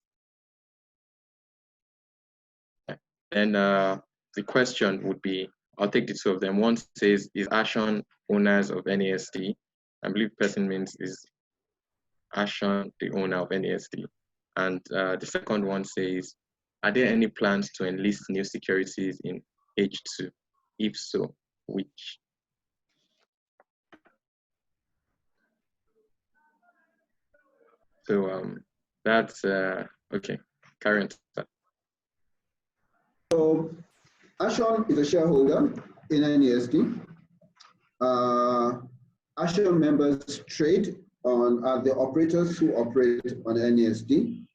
C: And the question would be, I'll take the 2 of them. One says, is ASHON owners of NASD? I believe the person means, is ASHON the owner of NASD? And the second one says, are there any plans to enlist new securities in H2? If so, which? So that's, okay, carry on.
D: So ASHON is a shareholder in NASD. ASHON members trade on the operators who operate on NASD.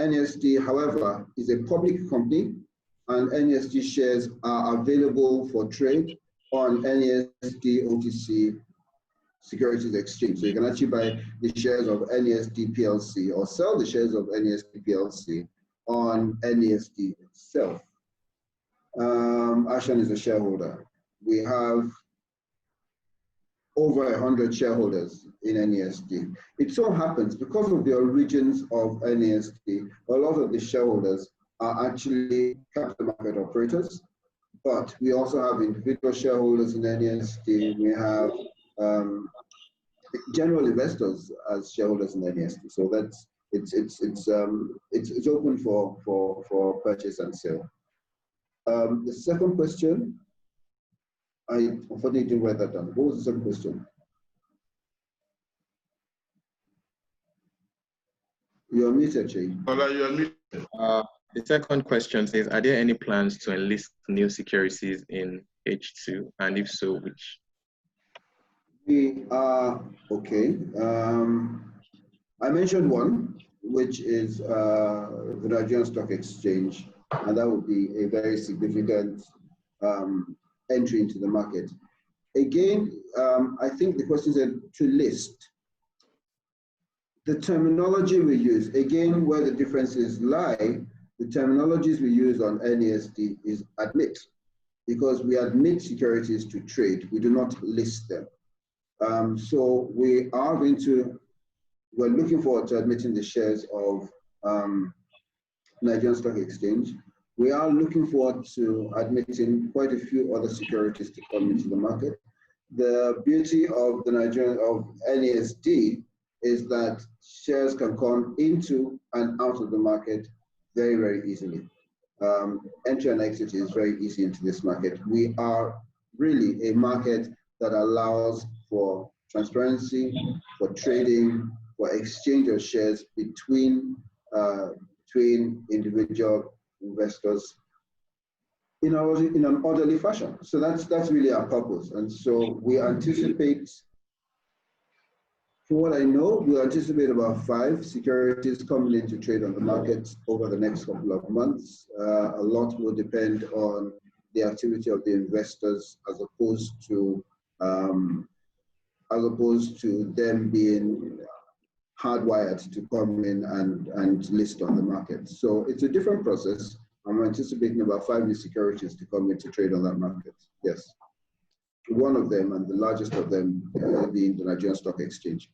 D: NASD, however, is a public company, and NASD shares are available for trade on NASD OTC Securities Exchange. So you can actually buy the shares of NASD PLC or sell the shares of NASD PLC on NASD itself. ASHON is a shareholder. We have over 100 shareholders in NASD. It so happens, because of the origins of NASD, a lot of the shareholders are actually capital market operators, but we also have individual shareholders in NASD. We have general investors as shareholders in NASD. So that's it's open for purchase and sale. The second question, I unfortunately didn't write that down. What was the second question? You're muted, Jay.
E: You're muted.
C: The second question says, are there any plans to enlist new securities in H2? And if so, which?
D: We are, okay. I mentioned one, which is the Nigerian Stock Exchange, and that would be a very significant entry into the market. Again, I think the question is to list. The terminology we use, again, where the differences lie, the terminologies we use on NASD is admit, because we admit securities to trade, we do not list them. So we're looking forward to admitting the shares of Nigerian Stock Exchange. We are looking forward to admitting quite a few other securities to come into the market. The beauty of the NASD is that shares can come into and out of the market very, very easily. Entry and exit is very easy into this market. We are really a market that allows for transparency, for trading, for exchange of shares between individual investors in an orderly fashion. So that's really our purpose. And so we anticipate, from what I know, we anticipate about 5 securities coming into trade on the market over the next couple of months. A lot will depend on the activity of the investors as opposed to them being hardwired to come in and list on the market. So it's a different process. I'm anticipating about 5 new securities to come into trade on that market. Yes. One of them, and the largest of them, being the Nigerian Stock Exchange.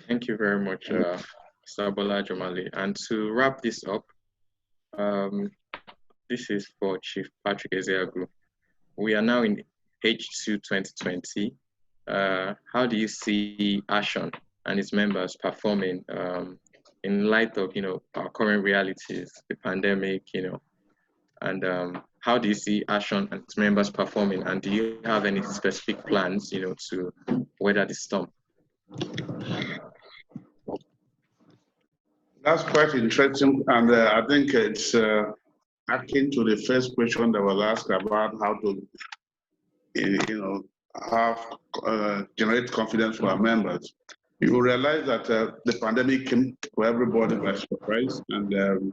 C: Thank you very much, Mr. Bola Jomali. And to wrap this up, this is for Chief Patrick Ezeagu. We are now in H2 2020. How do you see Ashon and its members performing in light of our current realities, the pandemic, and how do you see Ashon and its members performing, and do you have any specific plans to weather the storm?
E: That's quite interesting, and I think it's akin to the first question that was asked about how to have generate confidence for our members. You will realize that the pandemic came for everybody by surprise, and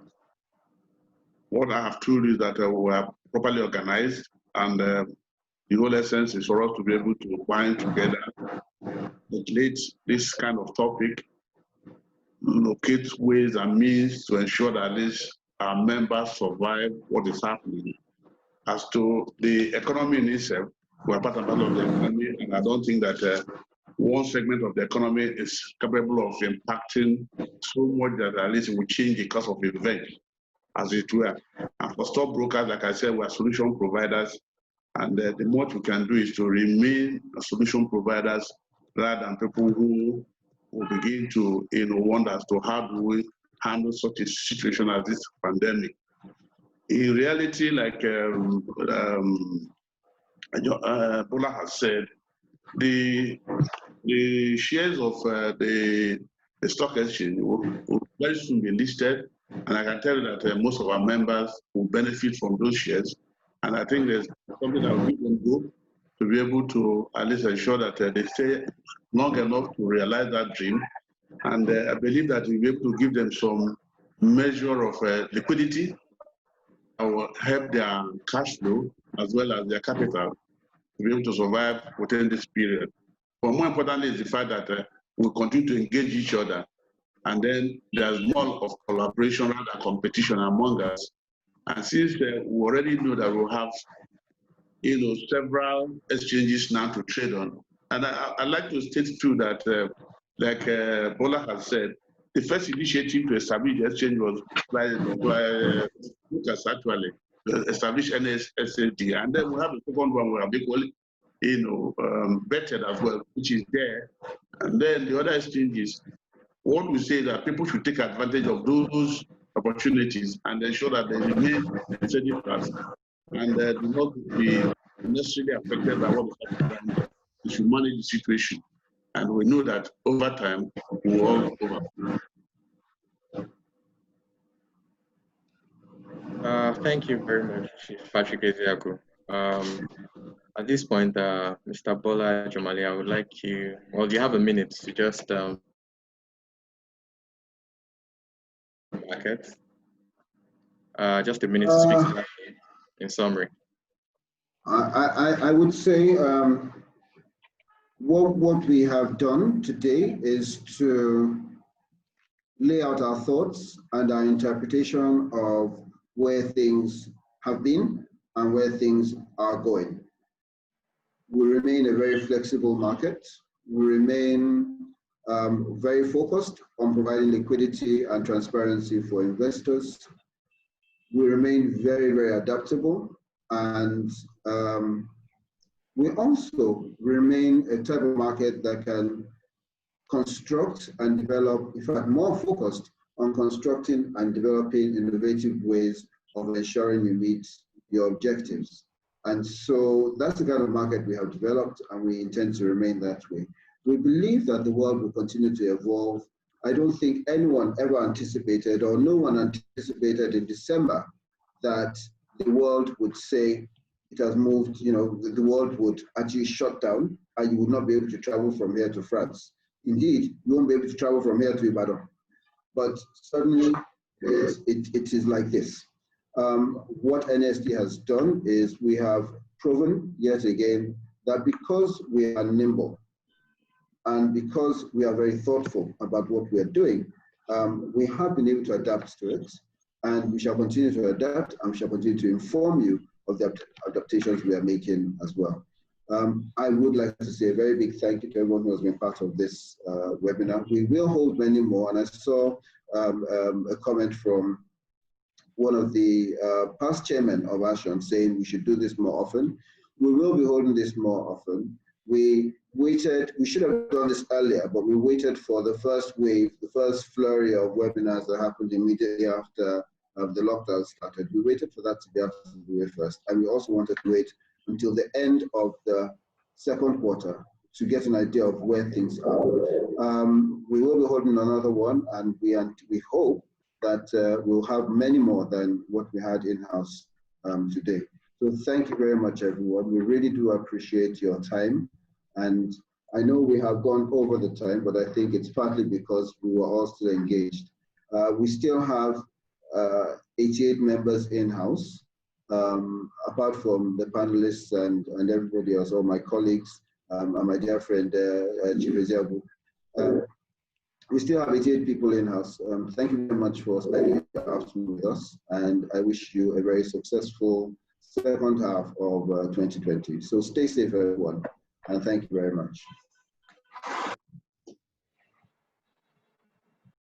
E: what I have told you is that we are properly organized, and the whole essence is for us to be able to bind together, relate this kind of topic, locate ways and means to ensure that at least our members survive what is happening. As to the economy in itself, we are part and part of the economy, and I don't think that one segment of the economy is capable of impacting so much that at least it will change the course of event, as it were. And for stockbrokers, like I said, we are solution providers, and the most we can do is to remain solution providers rather than people who will begin to wonder as to how do we handle such a situation as this pandemic. In reality, like Bola has said, the shares of the stock exchange will very soon be listed, and I can tell you that most of our members will benefit from those shares. And I think there's something that will give them go to be able to at least ensure that they stay long enough to realize that dream. And I believe that we'll be able to give them some measure of liquidity that will help their cash flow as well as their capital to be able to survive within this period. But more importantly is the fact that we continue to engage each other, and then there's more of collaboration rather than competition among us. And since we already know that we'll have several exchanges now to trade on, and I'd like to state too that like Bola has said, the first initiative to establish the exchange was by Lucas actually establish NSSD, and then we have the second one we have equally vetted as well, which is there. And then the other exchanges, what we say that people should take advantage of those opportunities and ensure that they remain steadfast and do not be necessarily affected by what is happening. We should manage the situation. And we know that over time, we will all overcome.
C: Thank you very much, Chief Patrick Ezeaku. At this point, Mr. Bola Jomali, I would like you, well, you have a minute to just market. Just a minute to speak to that in summary.
D: I would say what we have done today is to lay out our thoughts and our interpretation of where things have been and where things are going. We remain a very flexible market. We remain very focused on providing liquidity and transparency for investors. We remain very, very adaptable, and we also remain a type of market that can construct and develop, in fact, more focused on constructing and developing innovative ways of ensuring you meet your objectives. And so that's the kind of market we have developed, and we intend to remain that way. We believe that the world will continue to evolve. I don't think anyone ever anticipated, or no one anticipated in December, that the world would say it has moved, the world would actually shut down and you would not be able to travel from here to France. Indeed, you won't be able to travel from here to Ibadan. But suddenly, it is like this. What NSD has done is we have proven yet again that because we are nimble and because we are very thoughtful about what we are doing, we have been able to adapt to it, and we shall continue to adapt, and we shall continue to inform you of the adaptations we are making as well. I would like to say a very big thank you to everyone who has been part of this webinar. We will hold many more, and I saw a comment from one of the past chairmen of ASHAN saying we should do this more often. We will be holding this more often. We should have done this earlier, but we waited for the first wave, the first flurry of webinars that happened immediately after the lockdown started. We waited for that to be out of the way first, and we also wanted to wait until the end of the second quarter to get an idea of where things are. We will be holding another one, and we hope that we'll have many more than what we had in-house today. So thank you very much, everyone. We really do appreciate your time. And I know we have gone over the time, but I think it's partly because we were all still engaged. We still have 88 members in-house, apart from the panelists and everybody else, all my colleagues and my dear friend, Chief Ezeaku. We still have 88 people in-house. Thank you very much for spending the afternoon with us, and I wish you a very successful second half of 2020. So stay safe, everyone, and thank you very much.